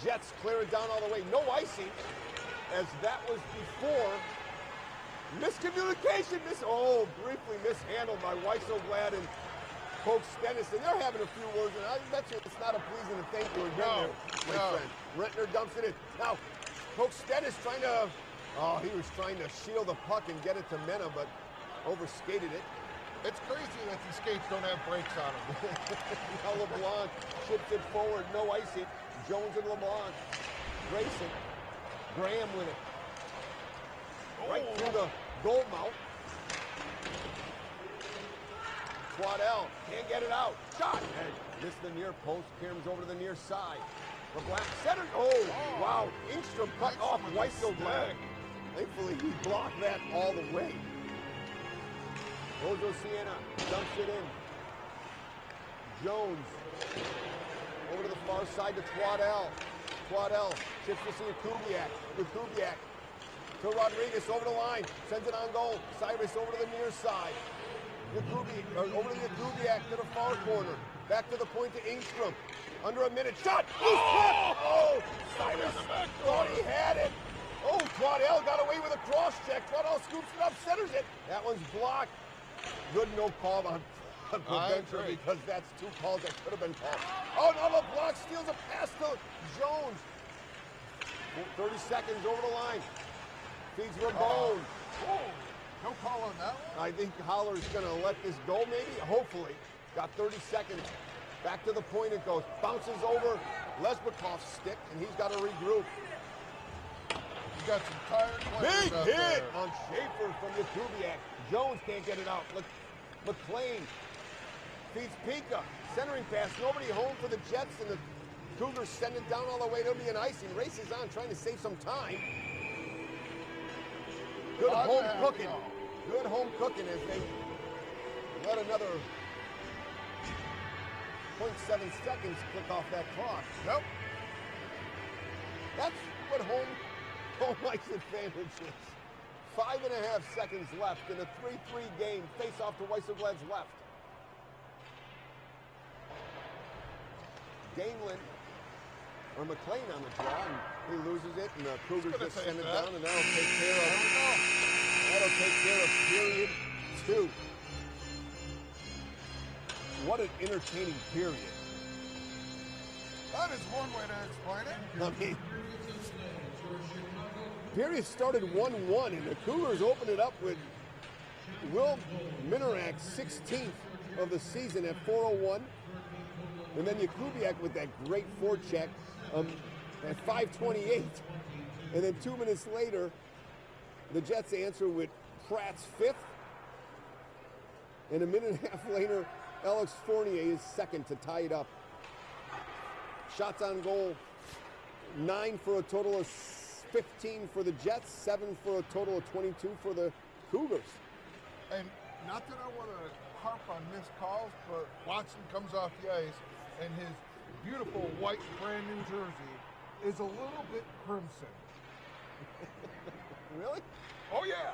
Jets clear it down all the way. No icing, as that was before. Miscommunication, briefly mishandled by Weisselblad and Coach Stennis, and they're having a few words, and I bet you it's not a pleasing to thank you again, my friend. Rentner dumps it in. Now, Coach Stennis trying to, he was trying to shield the puck and get it to Mena, but overskated it. It's crazy that these skates don't have brakes on them. Now LeBlanc chips it forward, no icing. Jones and LeBlanc. Grayson. Graham with it. Right through the goal mouth. Waddell can't get it out. Shot. And missed the near post. Kieran's over to the near side. LeBlanc center. Wow. Ingstrom cut off Weisselblad. Thankfully, he blocked that all the way. Ojo Siena dumps it in. Jones over to the far side to Twaddell. Twaddell chips to Kubiak. With Kubiak to Rodriguez over the line. Sends it on goal. Cyrus over to the near side. Over to Kubiak to the far corner. Back to the point to Ingstrom. Under a minute. Shot! Cyrus thought he had it. Twaddell got away with a cross check. Twaddell scoops it up, centers it. That one's blocked. Good no call on Provencher because that's 2 calls that could have been called. No, LeBlanc steals a pass to Jones. 30 seconds over the line. Feeds Ramon. No call on that one? I think Holler's going to let this go maybe, hopefully. Got 30 seconds. Back to the point it goes. Bounces over Lesbikoff's stick, and he's got to regroup. You got some tired players Big hit on Schaefer from Kubiak. Jones can't get it out. McLean feeds Pika. Centering pass. Nobody home for the Jets, and the Cougars send it down all the way. There'll be an icing. Race is on, trying to save some time. Good home cooking. Good home cooking as they let another 0.7 seconds click off that clock. Yep. That's what home ice advantage is. 5.5 seconds left in a 3-3 game. Face off to Weisselblad's left. Gainland, or McLean on the draw, and he loses it, and the Cougars just send it down, and that'll take care of period 2. What an entertaining period. That is one way to explain it. I mean, period started 1-1, and the Cougars opened it up with Will Minarak's 16th of the season at 4:01. And then Kubiak with that great forecheck at 5:28. And then 2 minutes later, the Jets answer with Pratt's 5th. And a minute and a half later, Alex Fournier is 2nd to tie it up. Shots on goal, 9 for a total of 15 for the Jets, 7 for a total of 22 for the Cougars. And not that I want to harp on missed calls, but Watson comes off the ice, and his beautiful white brand new jersey is a little bit crimson. Really? Oh, yeah.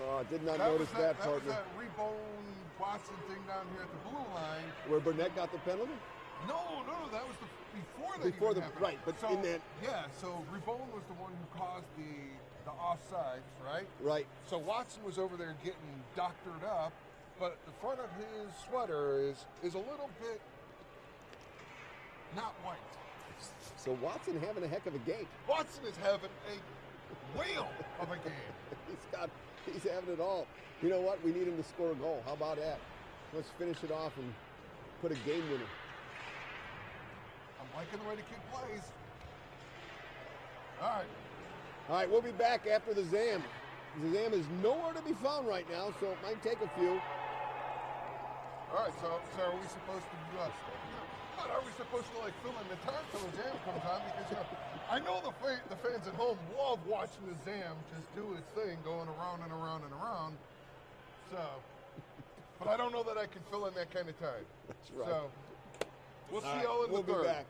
Oh, I did not notice that part. That was that Rebone Watson thing down here at the blue line. Where Burnett got the penalty? No, that was before the right, but so, in that. Yeah, so Rebone was the one who caused the offsides, right? Right. So Watson was over there getting doctored up, but the front of his sweater is a little bit not white. So Watson having a heck of a game. Watson is having a whale of a game. He's having it all. You know what? We need him to score a goal. How about that? Let's finish it off and put a game winner. I'm liking the way the kid plays. All right, we'll be back after the ZAM. The ZAM is nowhere to be found right now, so it might take a few. All right, so are we supposed to do but are we supposed to fill in the time till the ZAM comes on? Because I know the fans at home love watching the ZAM just do its thing, going around and around and around. So, but I don't know that I can fill in that kind of time. That's right. So we'll see y'all in the third. We'll be back.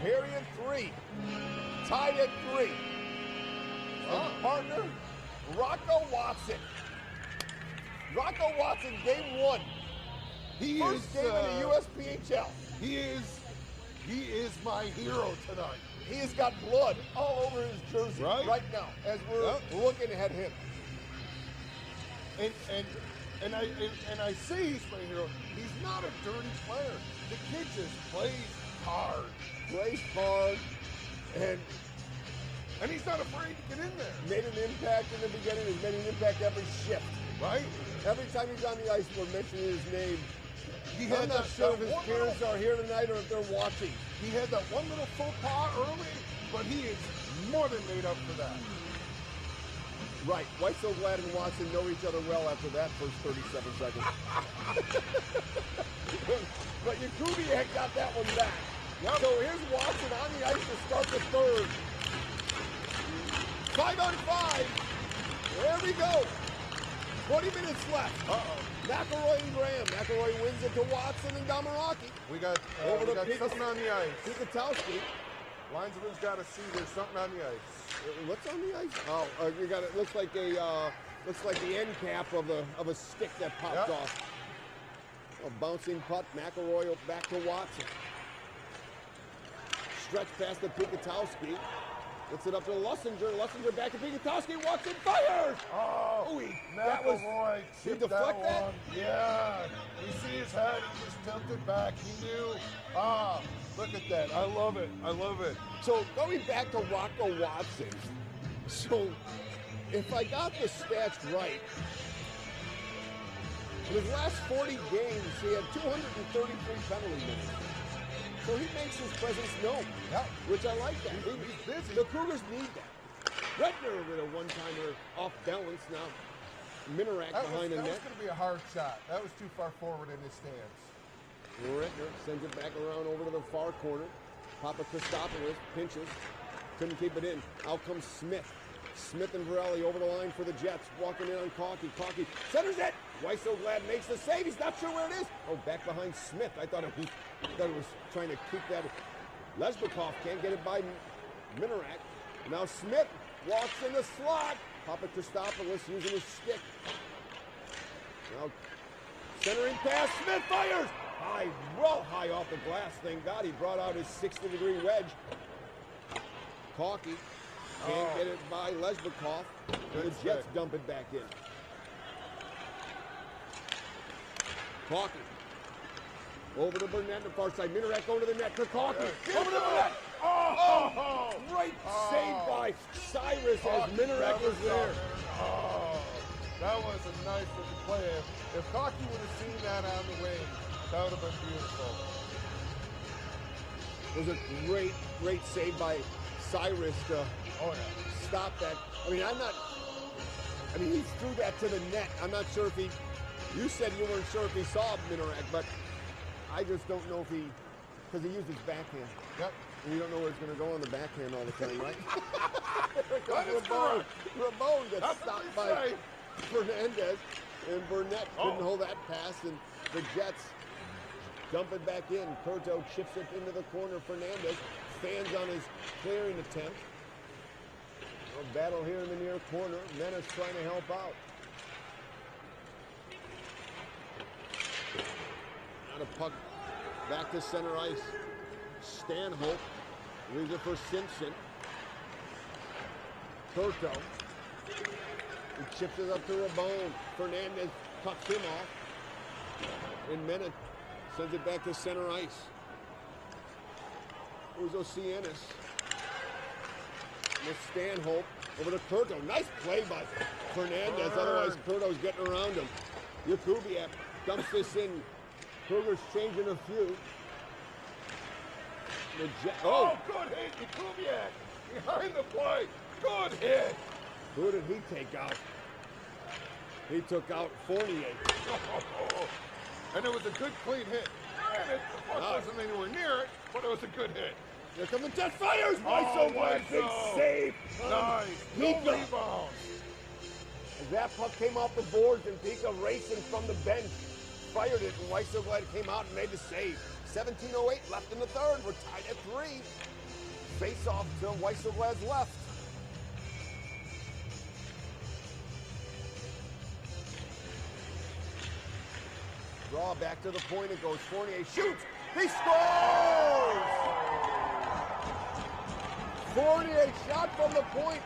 Period 3. Tied at 3. Partner, Rocco Watson. Rocco Watson, game 1. First game in the USPHL. He is my hero tonight. He has got blood all over his jersey right now as we're looking at him. And I say he's my hero. He's not a dirty player. The kid just plays hard. And he's not afraid to get in there. Made an impact in the beginning. He's made an impact every shift. Right? Every time he's on the ice, we're mentioning his name. I'm not sure if his parents are here tonight or if they're watching. He had that one little faux pas early, but he is more than made up for that. Right. Weisselglad and Watson know each other well after that first 37 seconds. But Jakubiak got that one back. Yep. So here's Watson on the ice to start the third. 5-on-5. There we go. 20 minutes left. McElroy and Graham. McElroy wins it to Watson and Damaraki. We got something on the ice. Pikatowski. Linesman's got to see there's something on the ice. What's on the ice? Oh, you got it. Looks like the end cap of a stick that popped off. A bouncing puck. McElroy back to Watson. Stretch past the Pikatowski. Gets it up to Lussinger. Lussinger back to Pikatowski. Watson fires! Oh, McElroy tipped that one. Yeah. You see his head. He just tilted back. He knew. Look at that. I love it. I love it. So going back to Rocco Watson. So if I got the stats right, in his last 40 games, he had 233 penalty minutes. So he makes his presence known, which I like that. He's busy. The Cougars need that. Redner with a one-timer off balance now. Minarak behind the net. That was going to be a hard shot. That was too far forward in his stance. Redner sends it back around over to the far corner. Papa Christopoulos pinches. Couldn't keep it in. Out comes Smith. Smith and Varelli over the line for the Jets. Walking in on Cocky. Cocky centers it. Weisselglad makes the save. He's not sure where it is. Oh, back behind Smith. I thought it was trying to keep that. Lesbakov can't get it by Minarak. Now Smith walks in the slot. Papa Christopoulos using his stick. Now centering pass. Smith fires. High off the glass. Thank God he brought out his 60-degree wedge. Cocky can't get it by Lesbakov. The Jets dump it back in. Cocky. Over to Burnett on the far side. Minarak going to the net. Cocky. Over to Burnett. Great save by Cyrus as Minarak was there. That was a nice little play. If Cocky would have seen that on the wing, that would have been beautiful. It was a great save by Cyrus to stop that. He threw that to the net. I'm not sure if you said you weren't sure if he saw Minarak, but I just don't know if because he used his backhand. Yep. And you don't know where it's going to go on the backhand all the time, right? That is correct. Ramon gets stopped by Fernandez, and Burnett couldn't hold that pass, and the Jets dump it back in. Curto chips it into the corner. Fernandez fans on his clearing attempt. A battle here in the near corner. Menace trying to help out. Not a puck back to center ice. Stanhope leaves it for Simpson. Curto. He chips it up to Ramon. Fernandez cuts him off. And Menace sends it back to center ice. Uzo Cienis. With Stanhope over to Curto. Nice play by Fernandez. Otherwise, Curto's getting around him. Jakubiak dumps this in. Cougars changing a few. Good hit, Jakubiak. Behind the play. Good hit. Who did he take out? He took out Fournier. And it was a good, clean hit. Granted, the puck wasn't anywhere near it, but it was a good hit. Here come the Jets. Fires! Big save. Nice. No rebound. As that puck came off the boards and Pika racing from the bench, fired it, and Weisselglad came out and made the save. 17:08 left in the third. We're tied at 3. Face off to Weisselglad's left. Draw back to the point. It goes. Fournier shoots. He scores! Fournier shot from the point,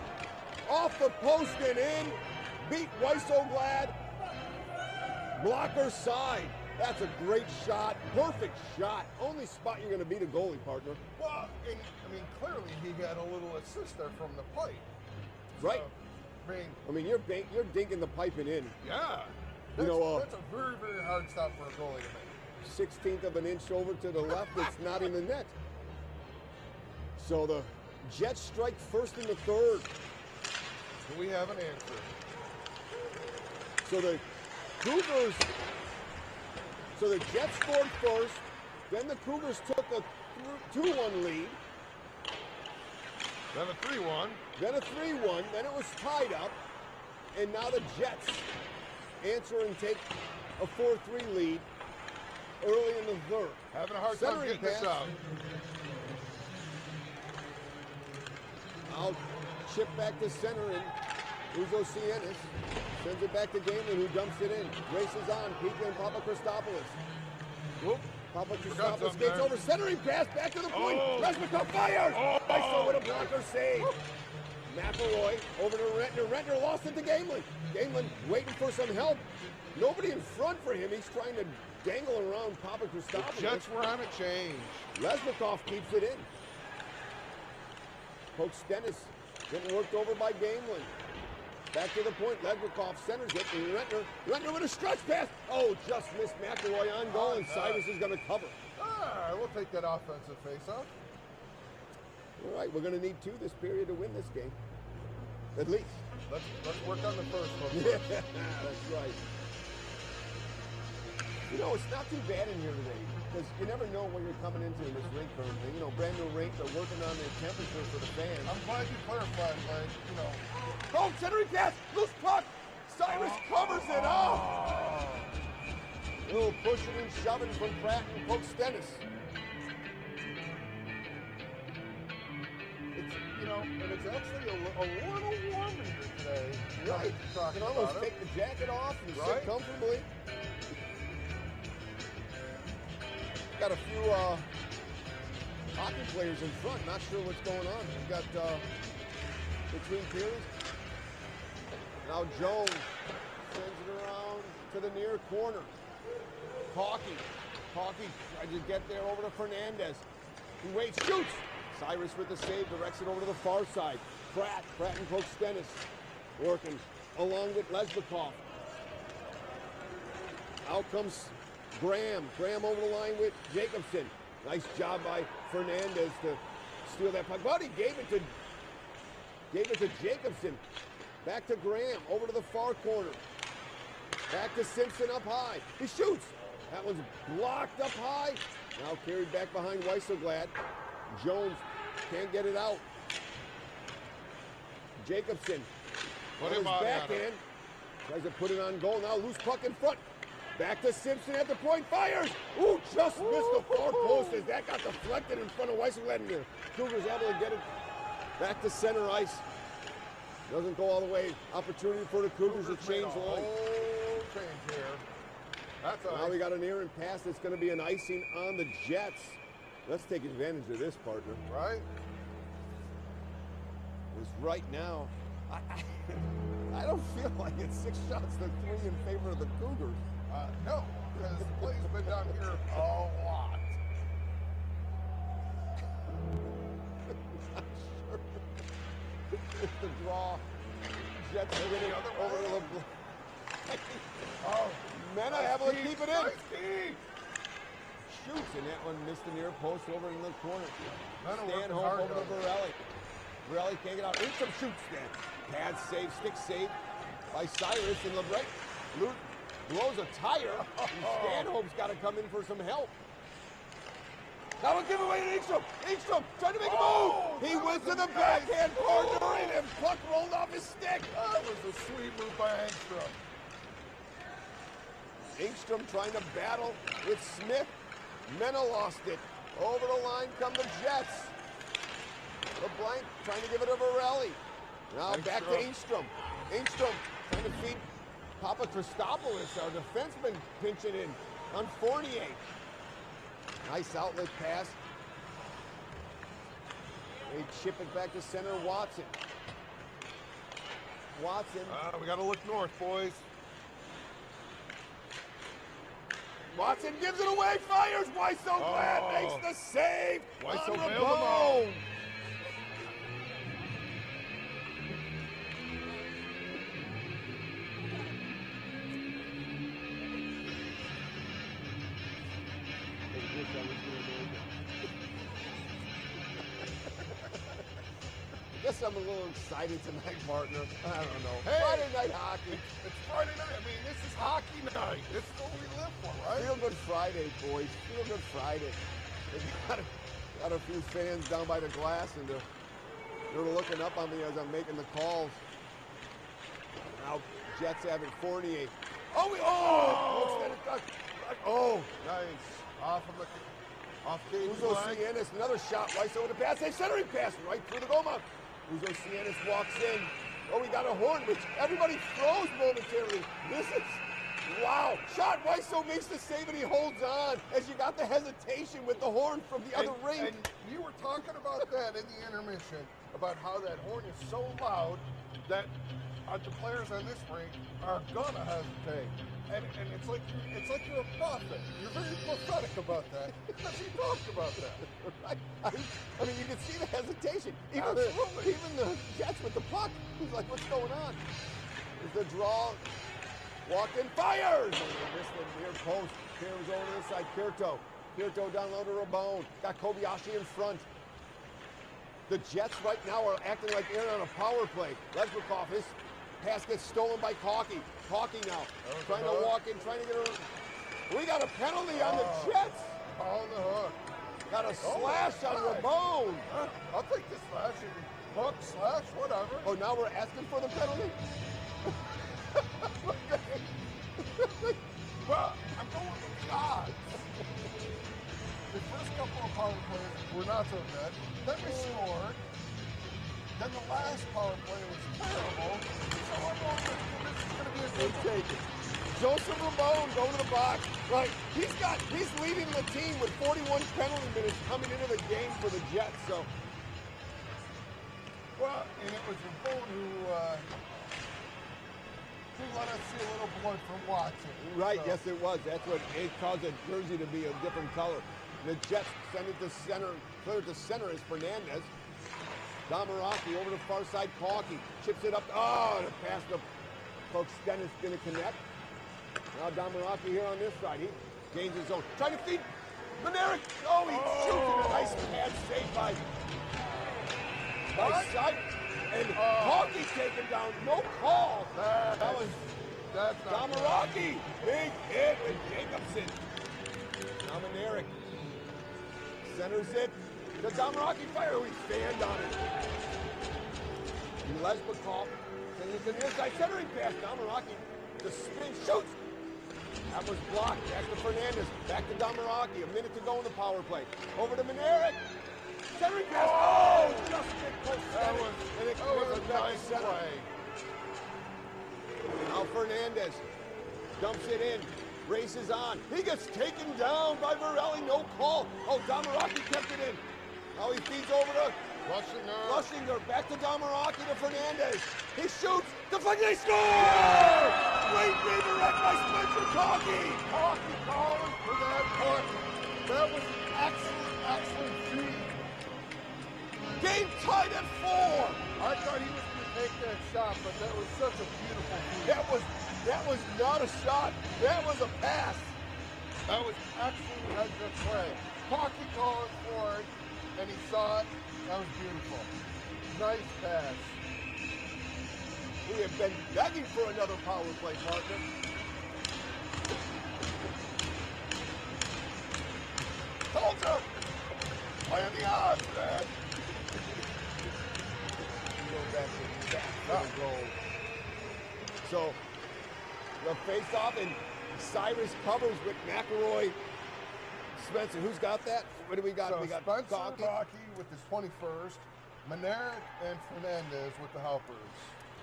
off the post and in. Beat Weisselglad. Blocker side. That's a great shot. Perfect shot. Only spot you're going to beat a goalie, partner. Well, and, I mean, clearly he got a little assist there from the plate. Right. So, I mean, you're dinking the piping in. Yeah. You know, that's a very, very hard stop for a goalie to make. 16th of an inch over to the left. It's not in the net. So the Jets strike first in the third. Do we have an answer? So the Cougars, so the Jets scored first, then the Cougars took a 2-1 lead. Then a 3-1. Then a 3-1, then it was tied up, and now the Jets answer and take a 4-3 lead early in the third. Having a hard time Centering getting this pass. out. I'll chip back to center, and Uzo Cienis sends it back to Gamelin, who dumps it in. Races on, Pika and Papa Christopoulos. Whoop. Papa Forgot Christopoulos something skates there. over, centering pass, back to the point. Oh. Resmikov fires! Oh. Weissel with a blocker save. McElroy over to Rentner. Rentner lost it to Gamelin. Gamelin waiting for some help. Nobody in front for him. He's trying to dangle around Papa The Christopoulos. Jets were on a change. Lesmikov keeps it in. Coach Stennis getting worked over by Gamelin. Back to the point. Lesmikov centers it. And Rentner with a stretch pass. Oh, just missed McElroy on goal, and Cyrus is going to cover. Ah, we'll take that offensive face-off. All right, we're going to need 2 this period to win this game. At least. Let's work on the first one. Yeah, that's right. You know, it's not too bad in here today, because you never know what you're coming into in this rink currently. You know, brand new rink, they're working on the temperature for the fans. I'm glad you clarified, like, you know. Oh, centering pass, loose puck. Cyrus covers it up. Little pushing and shoving from Pratt and Coach Stennis. It's, you know, and it's actually a little warm in here today. Right. You can almost take the jacket off and sit comfortably. Got a few hockey players in front. Not sure what's going on. We've got between periods. Now Jones sends it around to the near corner. Hawkey tried to get there over to Fernandez. He waits, shoots. Cyrus with the save, directs it over to the far side. Pratt and Coach Stennis working along with Lesbikov. Out comes Graham over the line with Jacobson. Nice job by Fernandez to steal that puck. But he gave it to Jacobson. Back to Graham, over to the far corner. Back to Simpson up high. He shoots. That one's blocked up high. Now carried back behind Weisselglad. Jones can't get it out. Jacobson on his backhand. Tries to put it on goal. Now loose puck in front. Back to Simpson at the point. Fires. Ooh, just missed the far post as that got deflected in front of Weisselglad. And the Cougars able to get it back to center ice. Doesn't go all the way. Opportunity for the Cougars to change line. Whole change here. That's Now we got an errant pass that's going to be an icing on the Jets. Let's take advantage of this, partner. right. Because right now, I don't feel like it's 6 shots to 3 in favor of the Cougars. No, because the play's been down here a lot. Not sure if the draw. Jets are winning over the. Oh, Mena able to keep it in. Nice keep. Shoots, and that one missed the near post over in the corner. Mena working Stanhope hard over to on it. Borelli. Borelli can't get out. Insom shoots then. Pad save, stick save by Cyrus, and LeBret blows a tire. And Stanhope's got to come in for some help. Now a giveaway to Ingstrom. Ingstrom trying to make a move. He went to the backhand corner, and the puck rolled off his stick. That was a sweet move by Engstrom. Ingstrom trying to battle with Smith. Mena lost it. Over the line come the Jets. LeBlanc trying to give it to Varelli. Now back to Engstrom. Engstrom trying to feed Papa Christopoulos, our defenseman, pinching in on Fournier. Nice outlet pass. They chip it back to center, Watson. Watson. We got to look north, boys. Watson gives it away, fires. Wiseau Glad makes the save. Wiseau on bailed him Ramon. I guess I'm a little excited tonight, partner. I don't know. Hey. Friday night hockey. It's Friday night. I mean, this is hockey night. This is what we live for, right? Feel Good Friday, boys. Feel Good Friday. They got a few fans down by the glass, and they're looking up on me as I'm making the calls. Now Jets have it. Fournier. Oh, Nice. Off cage Uzo line. Cienis, another shot. Rice over the pass. They centering pass right through the goal mouth. Uzo Cienis walks in. Oh, we got a horn, which everybody throws momentarily. This is, wow. Shot. Wiseau makes the save, and he holds on as you got the hesitation with the horn from the other rink. And you were talking about that in the intermission, about how that horn is so loud that the players on this rink are gonna hesitate. And it's like you're a prophet. You're very prophetic about that. Because you talked about that. Right? I mean, you can see the hesitation. Even Absolutely. even the Jets with the puck. He's like, what's going on? There's the draw. Walk in, fires! And they missed the near post. Carries over to the side. Kirto down low to Rabone. Got Kobayashi in front. The Jets right now are acting like they're on a power play. Lesbikoff, his pass gets stolen by Cocky. Cocky now, trying to walk in, trying to get her. We got a penalty on the Jets. On the hook. Got a slash on Rabone. I'll take this slash. Hook, slash, whatever. Oh, now we're asking for the penalty? Well, I'm going with the odds. The first couple of power plays were not so good. Then we scored. Then the last power play was terrible. So I'm going with this is going to be a good Take it. Joseph Rabone going to the box. Right, he's leading the team with 41 penalty minutes coming into the game for the Jets. So, well, and it was Rabone who let us see a little blood from Watson. right, So, yes it was. That's what it caused the jersey to be a different color. The Jets send it to center, clear it to center is Fernandez. Damaraki over the far side, Cocky chips it up. Oh, the pass to Folks Stennis going to connect. Now Damaraki here on this side. He gains his own. Trying to feed Maneric. Oh, he shoots it. A nice pad save by side. And Cocky taken down. No call. That was that's not good. Damaraki. Big hit with Jacobson. Now Maneric centers it. The Damaraki fire. We stand on it. Lesbikoff sends it to the inside. Centering pass. Damaraki. The spin shoots. That was blocked. Back to Fernandez. Back to Damaraki. A minute to go in the power play. Over to Maneric. Centering pass. Oh, just big post. That was a nice play. Now Fernandez dumps it in. Races on. He gets taken down by Varelli. No call. Oh, Damaraki kept it in. Now he feeds over to Lushinger. Back to Damaraki to Fernandez. He shoots. Deflected. They score! Great redirect by Spencer Cocky. Cocky calling for that punt. That was an excellent feed. Game tied at 4. I thought he was going to take that shot, but that was such a beautiful feed. That was not a shot. That was a pass. That was excellent heads up play. Cocky calling for it, and he saw it. That was beautiful. Nice pass. We have been begging for another power play, partner. Told you. Playing the odds, man. Go back to the goal. So the face-off, and Cyrus covers with McElroy Spencer, who's got that? What do we got? So We got Spencer Cocky. Hockey with his 21st, Maneric and Fernandez with the helpers.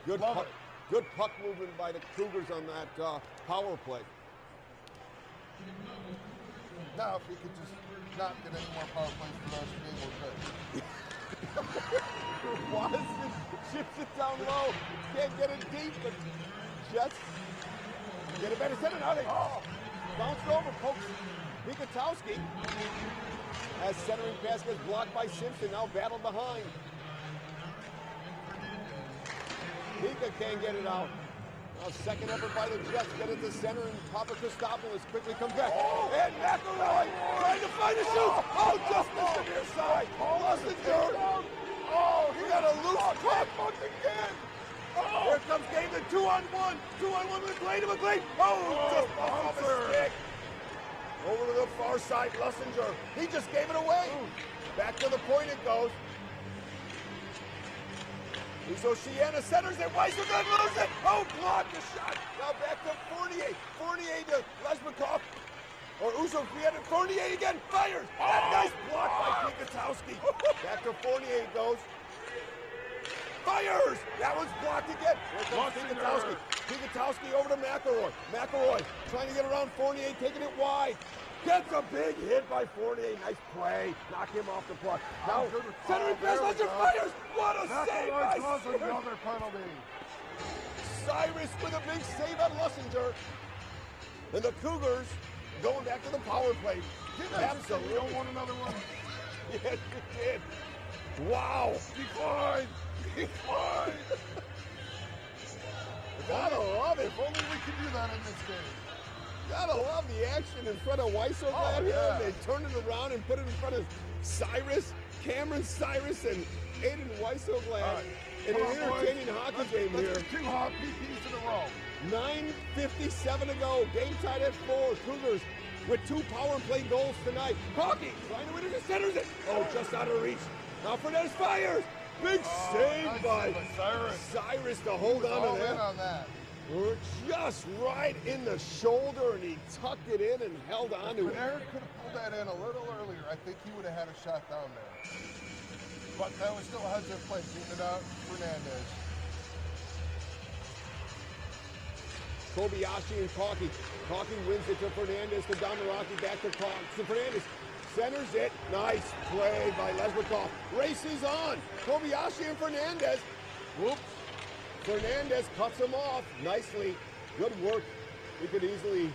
Good Love puck, it. good puck movement by the Cougars on that power play. Now, if we could just not get any more power plays for us, game we're good. Watson chips it down low. Can't get it deep, but Jets get a better center. Now they bounced over, pokes Mikotowski. As centering pass gets blocked by Simpson, now battled behind. Mika can't get it out. Now second effort by the Jets, get it to center, and Papa Christopoulos quickly comes back. And McElroy trying to find a shoot. Oh, just missed the near side. Lussinger. Oh, he got a loose puck again. Oh. Here comes David, 2-on-1. 2-on-1 with McLean to McLean. Oh, just off his stick. Over to the far side, Lussinger. He just gave it away. Back to the point it goes. Uso Sienna centers it. Weissel doesn't lose it. Oh, blocked the shot. Now back to Fournier. Fournier to Lesbikov. Or Uso Sienna. Fournier again. Fires. That nice block by Pikatowski. Back to Fournier it goes. Fires. That one's blocked again. Here comes Pikatowski. Pikatowski over to McElroy. McElroy trying to get around Fournier, taking it wide. Gets a big hit by Fournier. Nice play. Knock him off the puck. Now, centering pass, Lussinger fires. What a save by Cyrus. Another penalty. Cyrus with a big save on Lussinger. And the Cougars going back to the power play. Absolutely. You don't want another one? Yes, you did. Wow. Decline. Decline. Gotta love it. If only we could do that in this game. Gotta love the action in front of Weissel here. Yeah. They turn it around and put it in front of Cyrus, Cameron Cyrus, and Aiden Weisselglad. Right. In Come an on, entertaining boys. hockey Let's game here. get 2 hot PPs in a row. 9:57 to go. Game tied at 4. Cougars with 2 power play goals tonight. Hockey trying to win it, centers it. Oh, just out of reach. Now Fernandez fires. Big save nice by Cyrus. Cyrus to hold All on to in that. on that. We're just right in the shoulder, and he tucked it in and held on to it. Maneric could have pulled that in a little earlier. I think he would have had a shot down there. But that was still a heads-up play. Beating it out, Fernandez. Kobayashi and Cocky. Cocky wins it to Fernandez, to Domaraki, back to Fernandez. Centers it. Nice play by Lesbikov. Races on. Kobayashi and Fernandez. Whoops. Fernandez cuts him off nicely. Good work. He could easily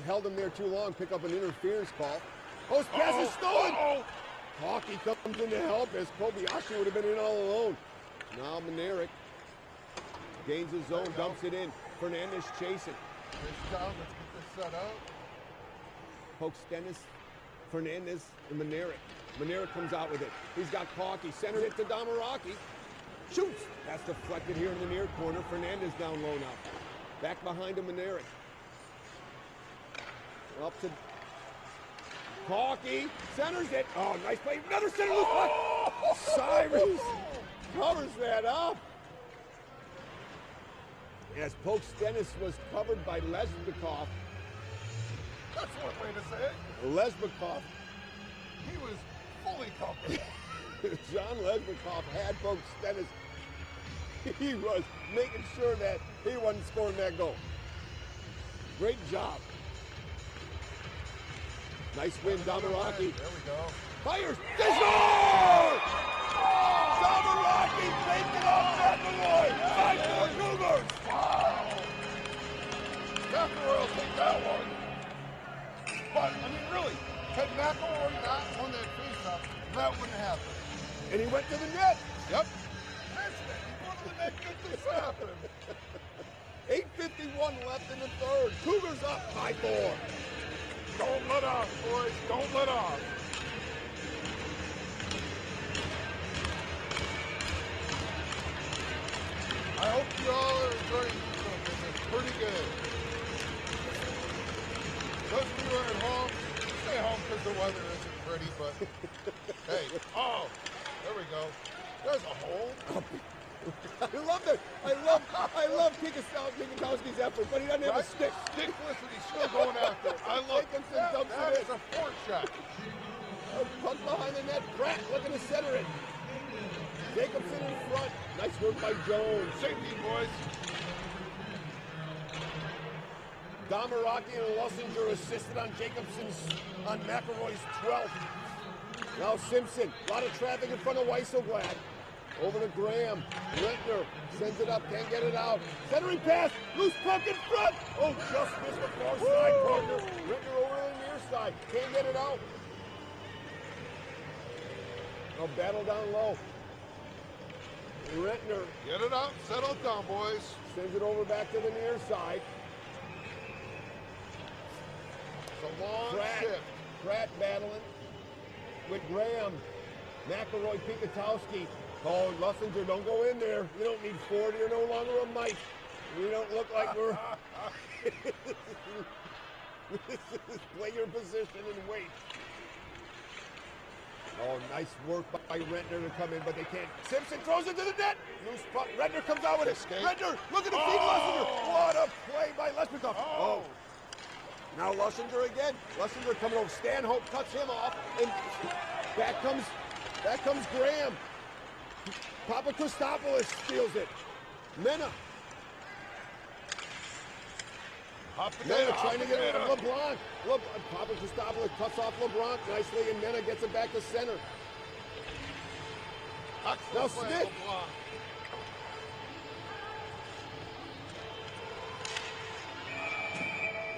held him there too long, pick up an interference call. Post pass is stolen. Cocky comes in to help as Kobayashi would have been in all alone. Now Maneric gains his zone, dumps it in. Fernandez chasing. Fish down. Let's get this set up. Pokes Dennis, Fernandez, and Maneric. Maneric comes out with it. He's got Cocky. Centered it to Domaraki. Shoots. That's deflected here in the near corner. Fernandez down low now. Back behind him, Maneric. Up to Cocky. Centers it. Oh, nice play. Another center loop puck. Cyrus covers that up. As Pokes Dennis was covered by Lesbikov. That's one way to say it. Lesbikov. He was fully covered. John Lesbikov had Pokes Dennis. He was making sure that he wasn't scoring that goal. Great job. Nice win, Domaraki. There we go. Fires. They score! Domaraki taking off McElroy. 5-4 Cougars. Wow. McElroy will take that one. But, I mean, really, had McElroy not won that face-off, that wouldn't happen. And he went to the net. Yep. That's it. He went to the net, get this happen. 8:51 left in the third. Cougars up 5-4. Don't let off, boys. Don't let off. I hope you all are enjoying this. It's pretty good. Those of you who are at home, stay home because the weather isn't pretty, but hey, oh, there we go. There's a hole. I love that. I love Pikatowski's effort, but he doesn't have a stick. Stickless, and he's still going after it. I love Jacobson that. dumps That it is a fork shot. A puck behind the net. Pratt looking to center it. Jacobson in front. Nice work by Jones. Safety, boys. Damaraki and Lussinger assisted on on McElroy's 12th. Now Simpson. A lot of traffic in front of Weisselglad. Over to Graham. Rentner sends it up, can't get it out. Centering pass, loose puck in front. Oh, just missed the far side partner. Rentner over to the near side, can't get it out. A battle down low. Rentner Get it out, settle it down, boys. sends it over back to the near side. It's a long shift. Pratt battling with Graham. McElroy, Pikatowski. Oh, Lussinger, don't go in there. You don't need 40. You're no longer a Mike. We don't look like we're... Play your position and wait. Oh, nice work by Rentner to come in, but they can't. Simpson throws it to the net. Loose puck. Rentner comes out with it. Rentner looking to feed Lussinger. What a play by Lesbikoff. Oh. Now Lussinger again. Lussinger coming over. Stanhope cuts him off, and back comes Graham. Papa Christopoulos steals it. Mena trying to get it to LeBlanc. Papa Christopoulos cuts off LeBlanc nicely, and Mena gets it back to center. Now Smith.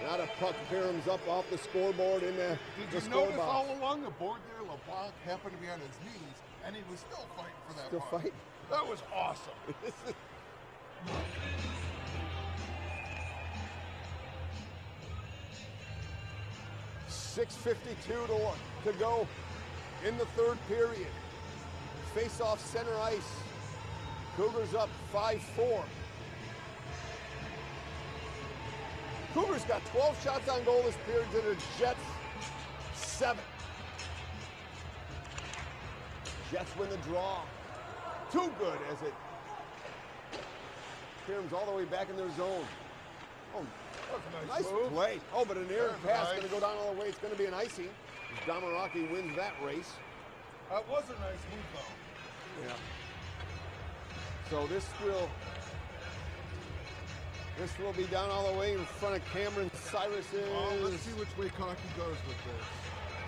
Now the puck caroms up off the scoreboard in the Did you notice all along the board there, LeBlanc happened to be on his knees, and he was still fighting for that puck. fight. That was awesome. 6:52 to go in the third period. Face-off center ice. Cougars up 5-4. Cougars got 12 shots on goal this period to the Jets 7. Jets win the draw. Too good as it caroms all the way back in their zone. Oh, nice play. Oh, but an errant pass going to go down all the way. It's going to be an icing. Damaraki wins that race. That was a nice move, though. Yeah. So this will be down all the way in front of Cameron Cyrus's. Well, let's see which way Cocky goes with this.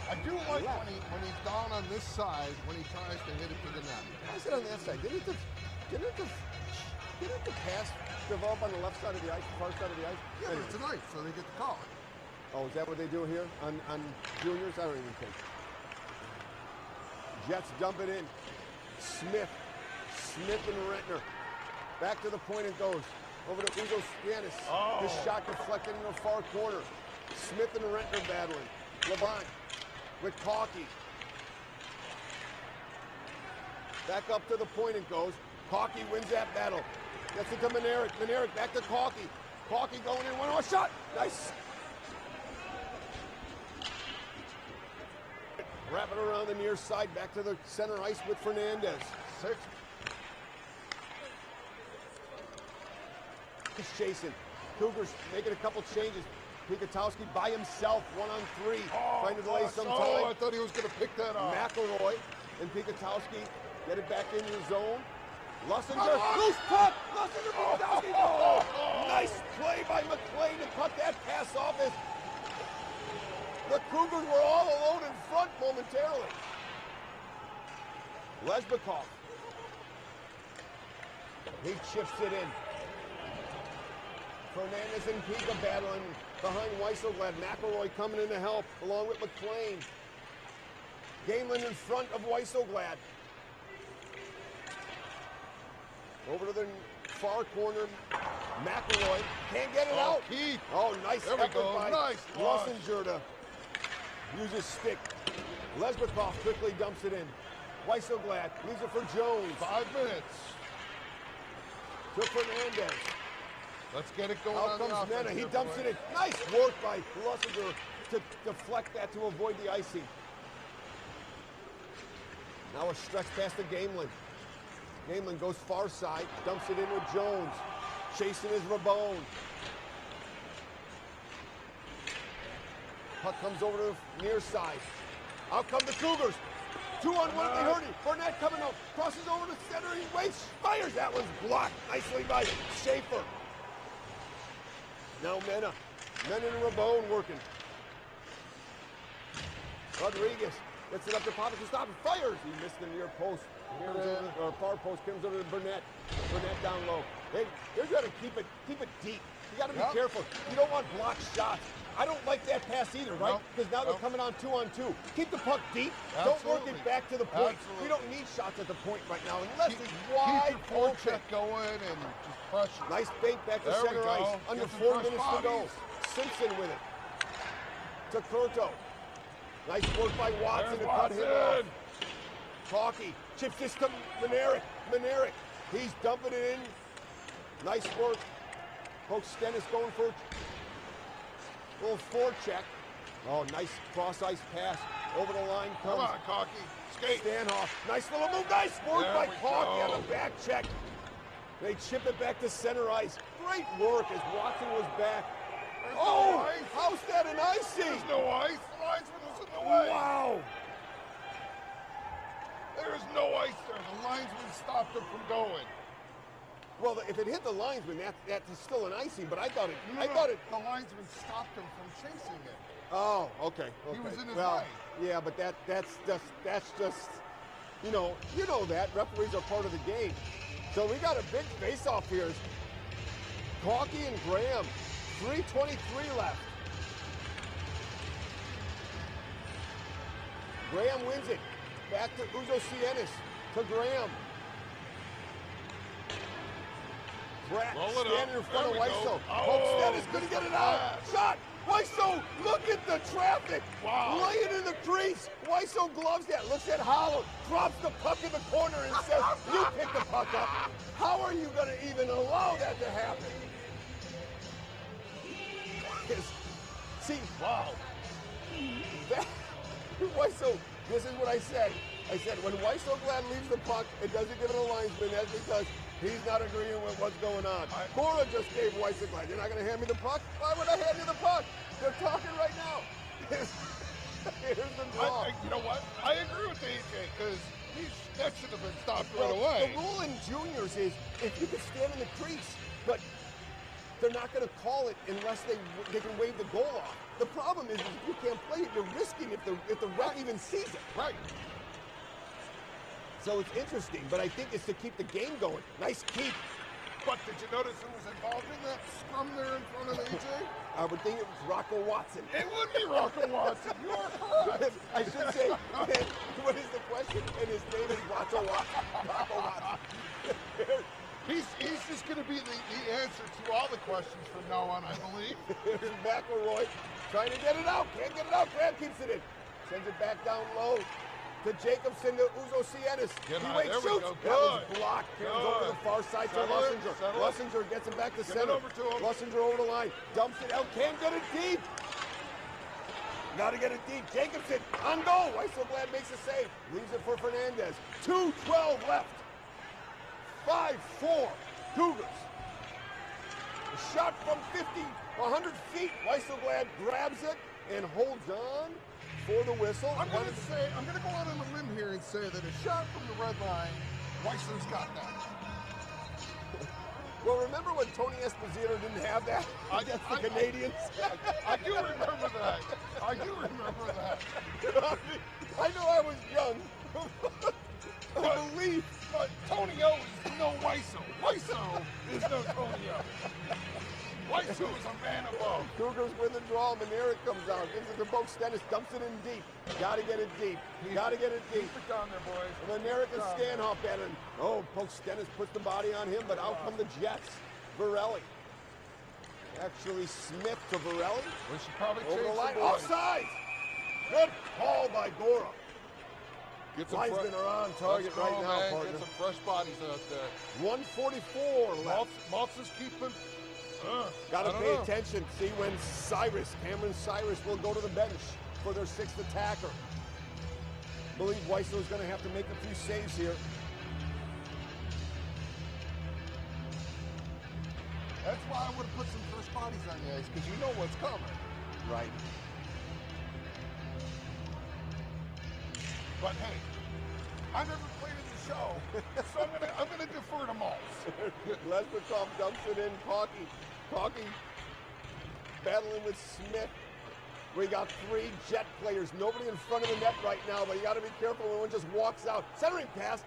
I do like when he's down on this side when he tries to hit it to the net. I said on that side. Didn't the pass develop on the left side of the ice, far side of the ice? Yeah, but it's a knife, so they get to call it. Oh, is that what they do here on juniors? I don't even think. Jets dump it in. Smith and Rentner. Back to the point it goes. Over to Ugo Stannis. Oh. His shot deflected in the far corner. Smith and Rentner battling. Levant with Cocky. Back up to the point it goes. Cocky wins that battle. Gets it to Manerick. Manerick back to Cocky. Cocky going in. One more shot. Nice. Wrap it around the near side. Back to the center ice with Fernandez. 6. He's chasing. Cougars making a couple changes. Pikatowski by himself, 1-on-3, trying to delay some time. Oh, I thought he was going to pick that off. McElroy and Pikatowski get it back into the zone. Lussinger, loose puck! Lussinger, Pikatowski! Oh, nice play by McLean to cut that pass off as the Cougars were all alone in front momentarily. Lesbikoff. He chips it in. Fernandez and Pika battling behind Weisselglad. McElroy coming in to help along with McLean. Gamelin in front of Weisselglad. Over to the far corner. McElroy can't get it out. Keith. Oh, nice There we effort go. by Nice Lussinger to use his stick. Lesbikoff quickly dumps it in. Weisselglad leaves it for Jones. 5 minutes. To Fernandez. Let's get it going Out on the comes offense. Mena. He dumps it in. Nice work by Lussinger to deflect that to avoid the icing. Now a stretch past the Gamelin. Gamelin goes far side, dumps it in with Jones. Chasing is Rabone. Puck comes over to the near side. Out come the Cougars. 2-on-1, they hurt him. Burnett coming out, crosses over to center, he waits, fires. That one's blocked nicely by Schaefer. Now Mena and Rabone working. Rodriguez gets it up to Papa to stop and fires. He missed the near post. Or far post comes over to Burnett. Burnett down low. Hey, you got to keep it deep. You got to be careful. You don't want blocked shots. I don't like that pass either, right? Because now they're coming on 2-on-2. Keep the puck deep. Don't work it back to the point. We don't need shots at the point right now unless it's wide keep your check going and just pressure. Nice bait back to center ice. Under 4 minutes to go. Simpson with it. To Curto. Nice work by Watson to cut him off. Talkie chips this to Manerick. He's dumping it in. Nice work. Coach Stennis going for a little forecheck. Oh, nice cross-ice pass. Over the line comes. Come on, Cocky. Skate. Stanhoff. Nice little move. Nice work by Cocky on the back check. They chip it back to center ice. Great work as Watson was back. There's no ice. How's that an icing? There's no ice. The linesman was in the way. Wow. There is no ice there. The linesman stopped him from going. Well, if it hit the linesman, that's still an icing. But I thought it. The linesman stopped him from chasing it. Oh, okay. He was in his way. Yeah, but that's just you know that referees are part of the game. So we got a big face-off here. Cocky and Graham, 3:23 left. Graham wins it. Back to Uzo Cienis, to Graham. Standing in front of Weisso. Hope's is going to get it out. Shot. Weisso, look at the traffic. Wow. Laying in the crease. Weisso gloves that. Looks at Hollow. Drops the puck in the corner and says, you pick the puck up. How are you going to even allow that to happen? See, wow. Weisso, this is what I said. I said, when Weisselglad leaves the puck, it doesn't give it a linesman. That's because he's not agreeing with what's going on. Cora just gave Weisselglad. You're not going to hand me the puck? Why would I hand you the puck? They're talking right now. Here's the draw. You know what? I agree with AJ because that should have been stopped right away. The rule in juniors is if you can stand in the crease, but they're not going to call it unless they can wave the goal off. The problem is if you can't play it, you're risking if the ref even sees it. Right. So it's interesting, but I think it's to keep the game going. Nice keep. But did you notice who was involved in that scrum there in front of AJ? I would think it was Rocco Watson. It would be Rocco Watson. You are correct. I should say, what is the question? And his name is Rocco Watson. Rocco Watson. He's just going to be the answer to all the questions from now on, I believe. Here's McElroy trying to get it out. Can't get it out. Graham keeps it in. Sends it back down low to Jacobson to Uzo Cienis. He waits, shoots. That was blocked. Comes over to the far side to Lussinger. Lussinger gets it back to center. Lussinger over the line. Dumps it out. Can't get it deep. Got to get it deep. Jacobson on goal. Weisselglad makes a save. Leaves it for Fernandez. 2:12 left. 5-4 Cougars. A shot from 50, 100 feet. Weisselglad grabs it and holds on for the whistle. I'm going to go out on a limb here and say that a shot from the red line, Weissel's got that. Well, remember when Tony Esposito didn't have that against the Canadians? I do remember that. I do remember that. I know I was young. I believe. But Tony O is no Weisso. Weisso is no Tony O. Weisso is a man above. Cougars win the draw. Manerick comes out. Gives it to Poke Stennis. Dumps it in deep. Got to get it deep. Got to get it deep. Keep it down there, boys. Manerick and Stanhoff at it. Oh, Poke Stennis puts the body on him, but out come the Jets. Varelli. Actually, Smith to Varelli. We should probably over change the line. the boys. Offside. Good call by Gora. Linesmen are on target right now, man. partner. Get some fresh bodies out there. 1:44 left. Maltz is keeping. Got to pay attention. See when Cameron Cyrus will go to the bench for their 6th attacker. Believe Weisel is going to have to make a few saves here. why I would have put some fresh bodies on the ice, because you know what's coming. Right. But hey, I never played in the show, so I'm gonna defer to Maltz. Lesbikoff dumps it in. Cocky battling with Smith. We got 3 Jet players. Nobody in front of the net right now, but you got to be careful when one just walks out. Centering pass.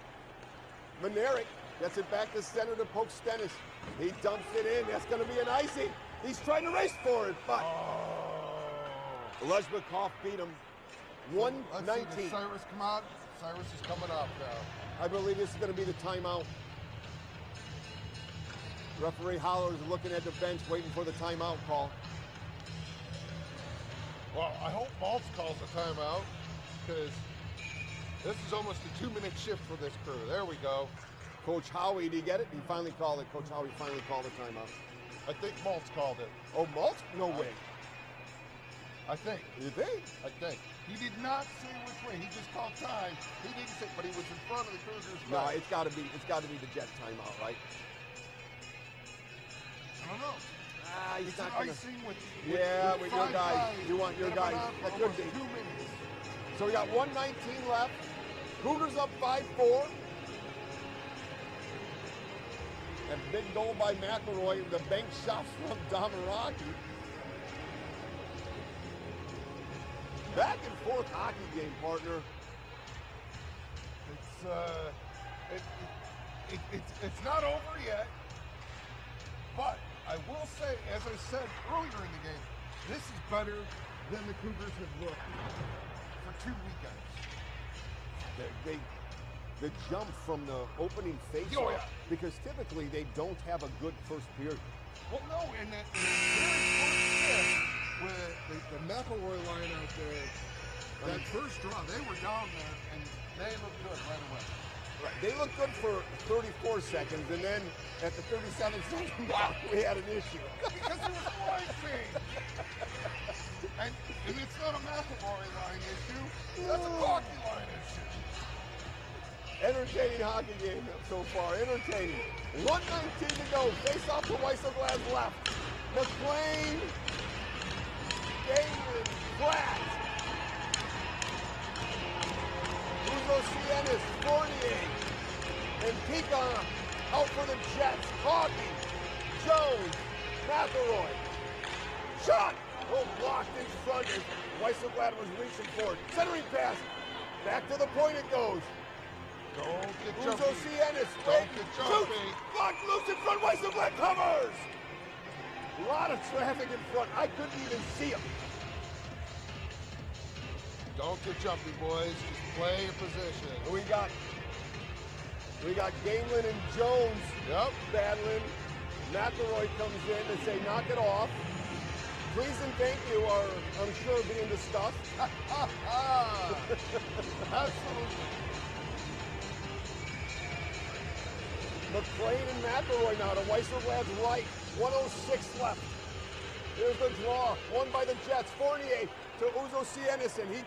Manerick gets it back to center to poke Stennis. He dumps it in. That's going to be an icing. He's trying to race for it, but Lesbikoff beat him. 119. Let's see, does Cyrus come out? Cyrus is coming up now. I believe this is going to be the timeout. Referee Holler is looking at the bench, waiting for the timeout call. Well, I hope Maltz calls a timeout, because this is almost a 2-minute shift for this crew. There we go. Coach Howie, did he get it? He finally called it. Coach Howie finally called the timeout. I think Maltz called it. Oh, Maltz? No way. I think. You think? I think. He did not say which way. He just called time. He didn't say, but he was in front of the Cougars. No, it's got to be the Jet timeout, right? I don't know. He's It's not an gonna. icing with your 5 guys. You want your that have guys. been That out could for be. almost 2 minutes. So we got 119 left. Cougars up 5-4. And big goal by McElroy. The bank shot from Damaraki. Back and forth hockey game, partner. It's not over yet, but I will say, as I said earlier in the game, this is better than the Cougars have looked for 2 weekends. The jump from the opening faceoff, Oh, yeah. because typically they don't have a good first period. Well, no, in the very first shift, with the McElroy line out there, that first draw, they were down there, and they looked good right away. Right. They looked good for 34 seconds, and then at the 37th second mark, we had an issue. Because it was racing. And it's not a McElroy line issue, that's a Cocky line issue. Entertaining hockey game so far. Entertaining. 1:19 to go. Face off to Weisselglad's left. McLean. David. Flat. Uzo Sienis. Fournier. And Picon out for the Jets. Hawkey. Jones. McElroy. Shot. Oh, blocked in front as Weisselglad was reaching for it. Centering pass. Back to the point it goes. Don't get Uzo jumpy. Sienis, Don't get jumpy. Blocked loose in front, Weisselglad covers! A lot of traffic in front, I couldn't even see him. Don't get jumpy, boys. Just play your position. We got Gamelin and Jones battling. McElroy comes in and say, knock it off. Please and thank you are, I'm sure, being discussed. Absolutely. McLean and McElroy now to Weisselglad's right. 1:06 left. Here's the draw. Won by the Jets. Fournier to Uzo Sienis, and he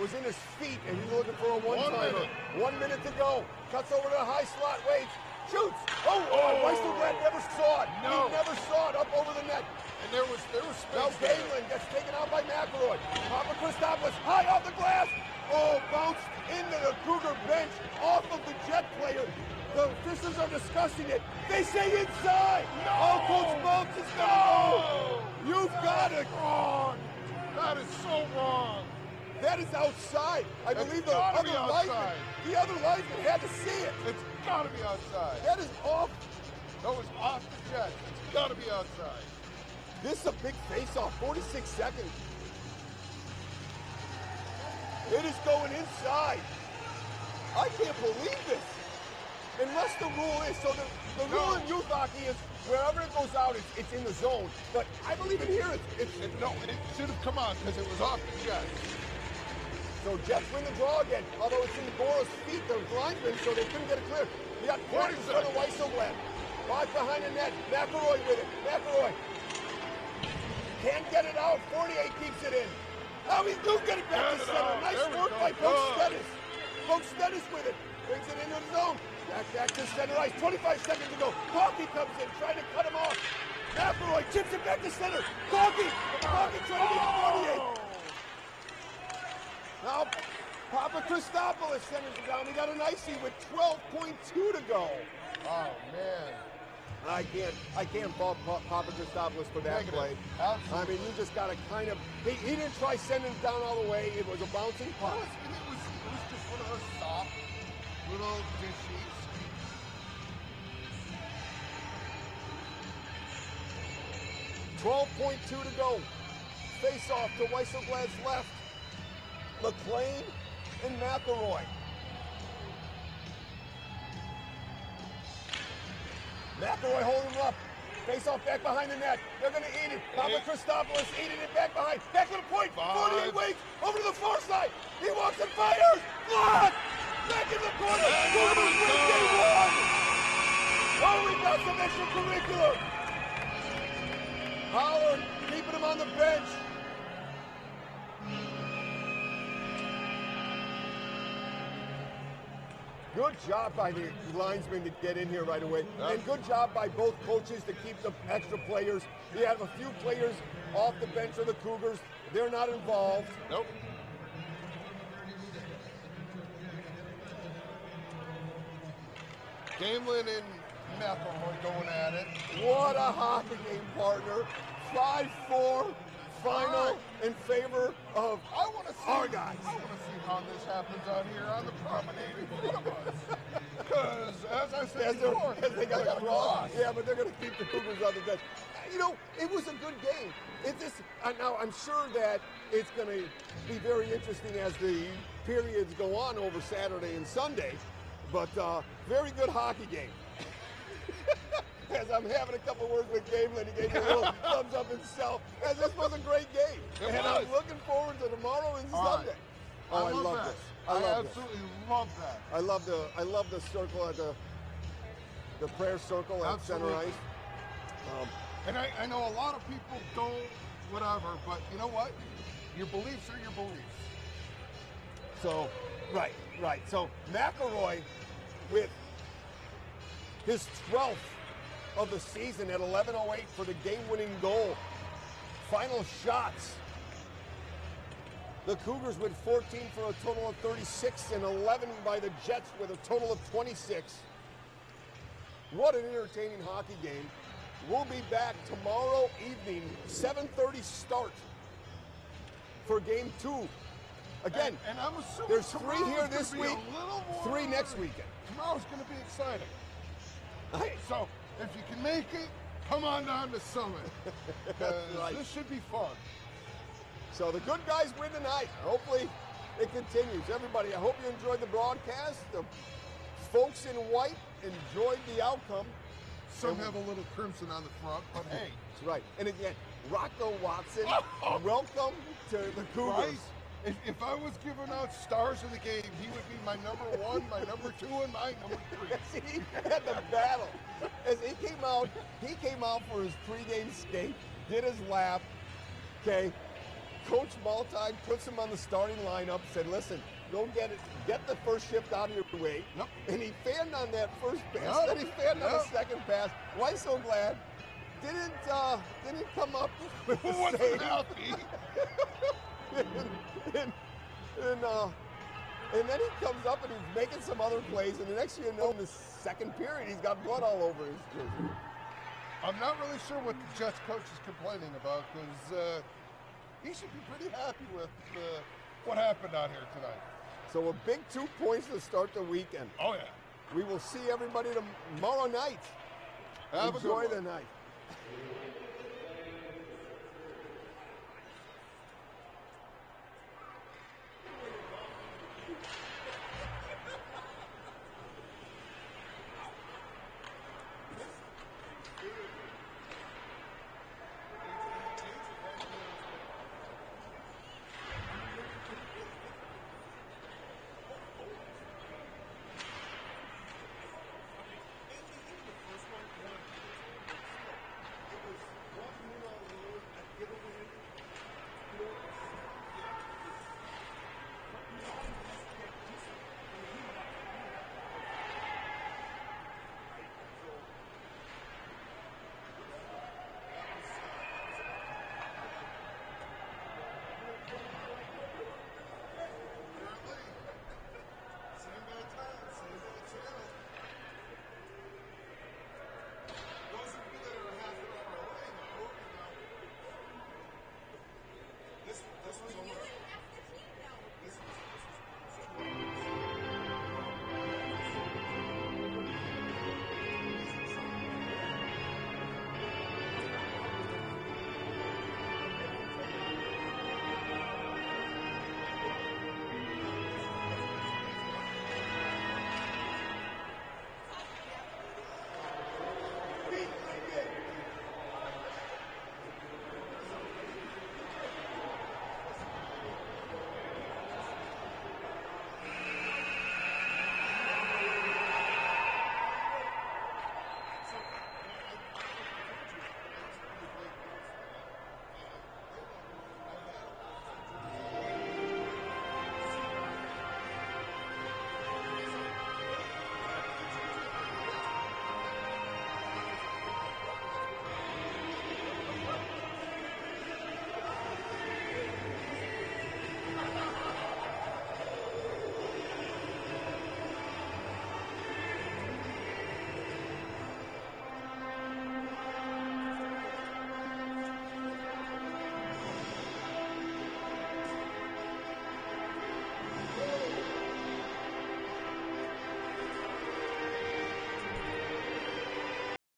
was in his feet, and he's looking for a one-timer. 1 minute to go. Cuts over to the high slot. Waits. Shoots. Oh, Weisselglad never saw it. No. He never saw it up over the net. And there was space Now there. Galen gets taken out by McElroy. Papa Christopoulos high off the glass. Oh, bounced into the Cougar bench off of the Jet player. The officials are discussing it. They say inside. No. Oh, Coach Maltz is going to go. You've got it. Wrong. That is so wrong. That is outside. I It's believe the gotta other be outside. linesman had to see it. It's got to be outside. That is off. That was off the Jets. It's got to be outside. This is a big face-off. 46 seconds. It is going inside. I can't believe this. Unless the rule is, so the rule in youth hockey is wherever it goes out, it's in the zone. But I believe in here, It should have come on because it was off the Jets. so Jets win the draw again. Although it's in Bora's feet, the linesman, so they couldn't get it clear. We got 40 in front of Weisselglad. Back behind the net. McElroy with it. McElroy can't get it out. Fournier keeps it in. Now we do get it back to center. Nice work by Coach Stennis. Coach Stennis with it. Brings it into the zone. Back to center ice. 25 seconds to go. Coffey comes in, trying to cut him off. McElroy chips it back to center. Cougars trying to get 48. Now, Papa Christopoulos centers it down. We got an icy with 12.2 to go. Oh, man. I can't fault Papa Christopoulos for that play. Absolutely. I mean, you just got to kind of, he didn't try sending it down all the way. It was a bouncing puck. It was just one of those soft little dishes. .2 to go. Face off to Weisselblad's left. McLean and McElroy. McElroy holding him up. Face off back behind the net. They're going to eat it. Papa Christopoulos eating it back behind. Back to the point. 48 wings. Over to the far side. He walks and fires. Blocked. Back in the corner. Cougars win game one. Oh, we got some extracurricular. Howard keeping him on the bench. Good job by the linesmen to get in here right away. And good job by both coaches to keep the extra players. You have a few players off the bench of the Cougars. They're not involved. Nope. Gamelin and McElroy going at it. What a hockey game, partner. 5-4 final in favor of our guys. I want to see how this happens out here on the promenade in front of us. Because, as I said before, they got a cross. Yeah, but they're going to keep the Cougars on the bench. You know, it was a good game. Now, I'm sure that it's going to be very interesting as the periods go on over Saturday and Sunday. But very good hockey game. As I'm having a couple words with Gamelin, he gave me a little thumbs up himself. As this was a great game. I'm looking forward to tomorrow and Sunday. Oh, I love this. I absolutely love that. I love the circle at the prayer circle at center ice. And I know a lot of people don't whatever, but you know what? Your beliefs are your beliefs. So, right. So McElroy with his 12th of the season at 11:08 for the game-winning goal. Final shots. The Cougars with 14 for a total of 36 and 11 by the Jets with a total of 26. What an entertaining hockey game. We'll be back tomorrow evening, 7:30 start for game 2. Again, and I'm assuming there's 3 here this week, 3 more, next weekend. Tomorrow's going to be exciting. Right. So, if you can make it, come on down to Summit. Right. This should be fun. So the good guys win tonight. Hopefully it continues. Everybody, I hope you enjoyed the broadcast. The folks in white enjoyed the outcome. Some have a little crimson on the front, but hey. That's right. And again, Rocco Watson, welcome to the Cougars. Right? If I was giving out stars of the game, he would be my number 1, my number 2, and my number 3. He had the battle. As he came out for his pregame skate, did his lap. Okay. Coach Maltine puts him on the starting lineup, said, listen, go get it, get the first shift out of your way. Yep. And he fanned on that first pass, then he fanned on the second pass. Why so glad? Didn't come up with the same. Healthy. And then he comes up and he's making some other plays, and the next thing you know, in the second period, he's got blood all over his jersey. I'm not really sure what the Jets coach is complaining about, because he should be pretty happy with what happened out here tonight. So a big 2 points to start the weekend. Oh, yeah. We will see everybody tomorrow night. Have a good Enjoy one. the night.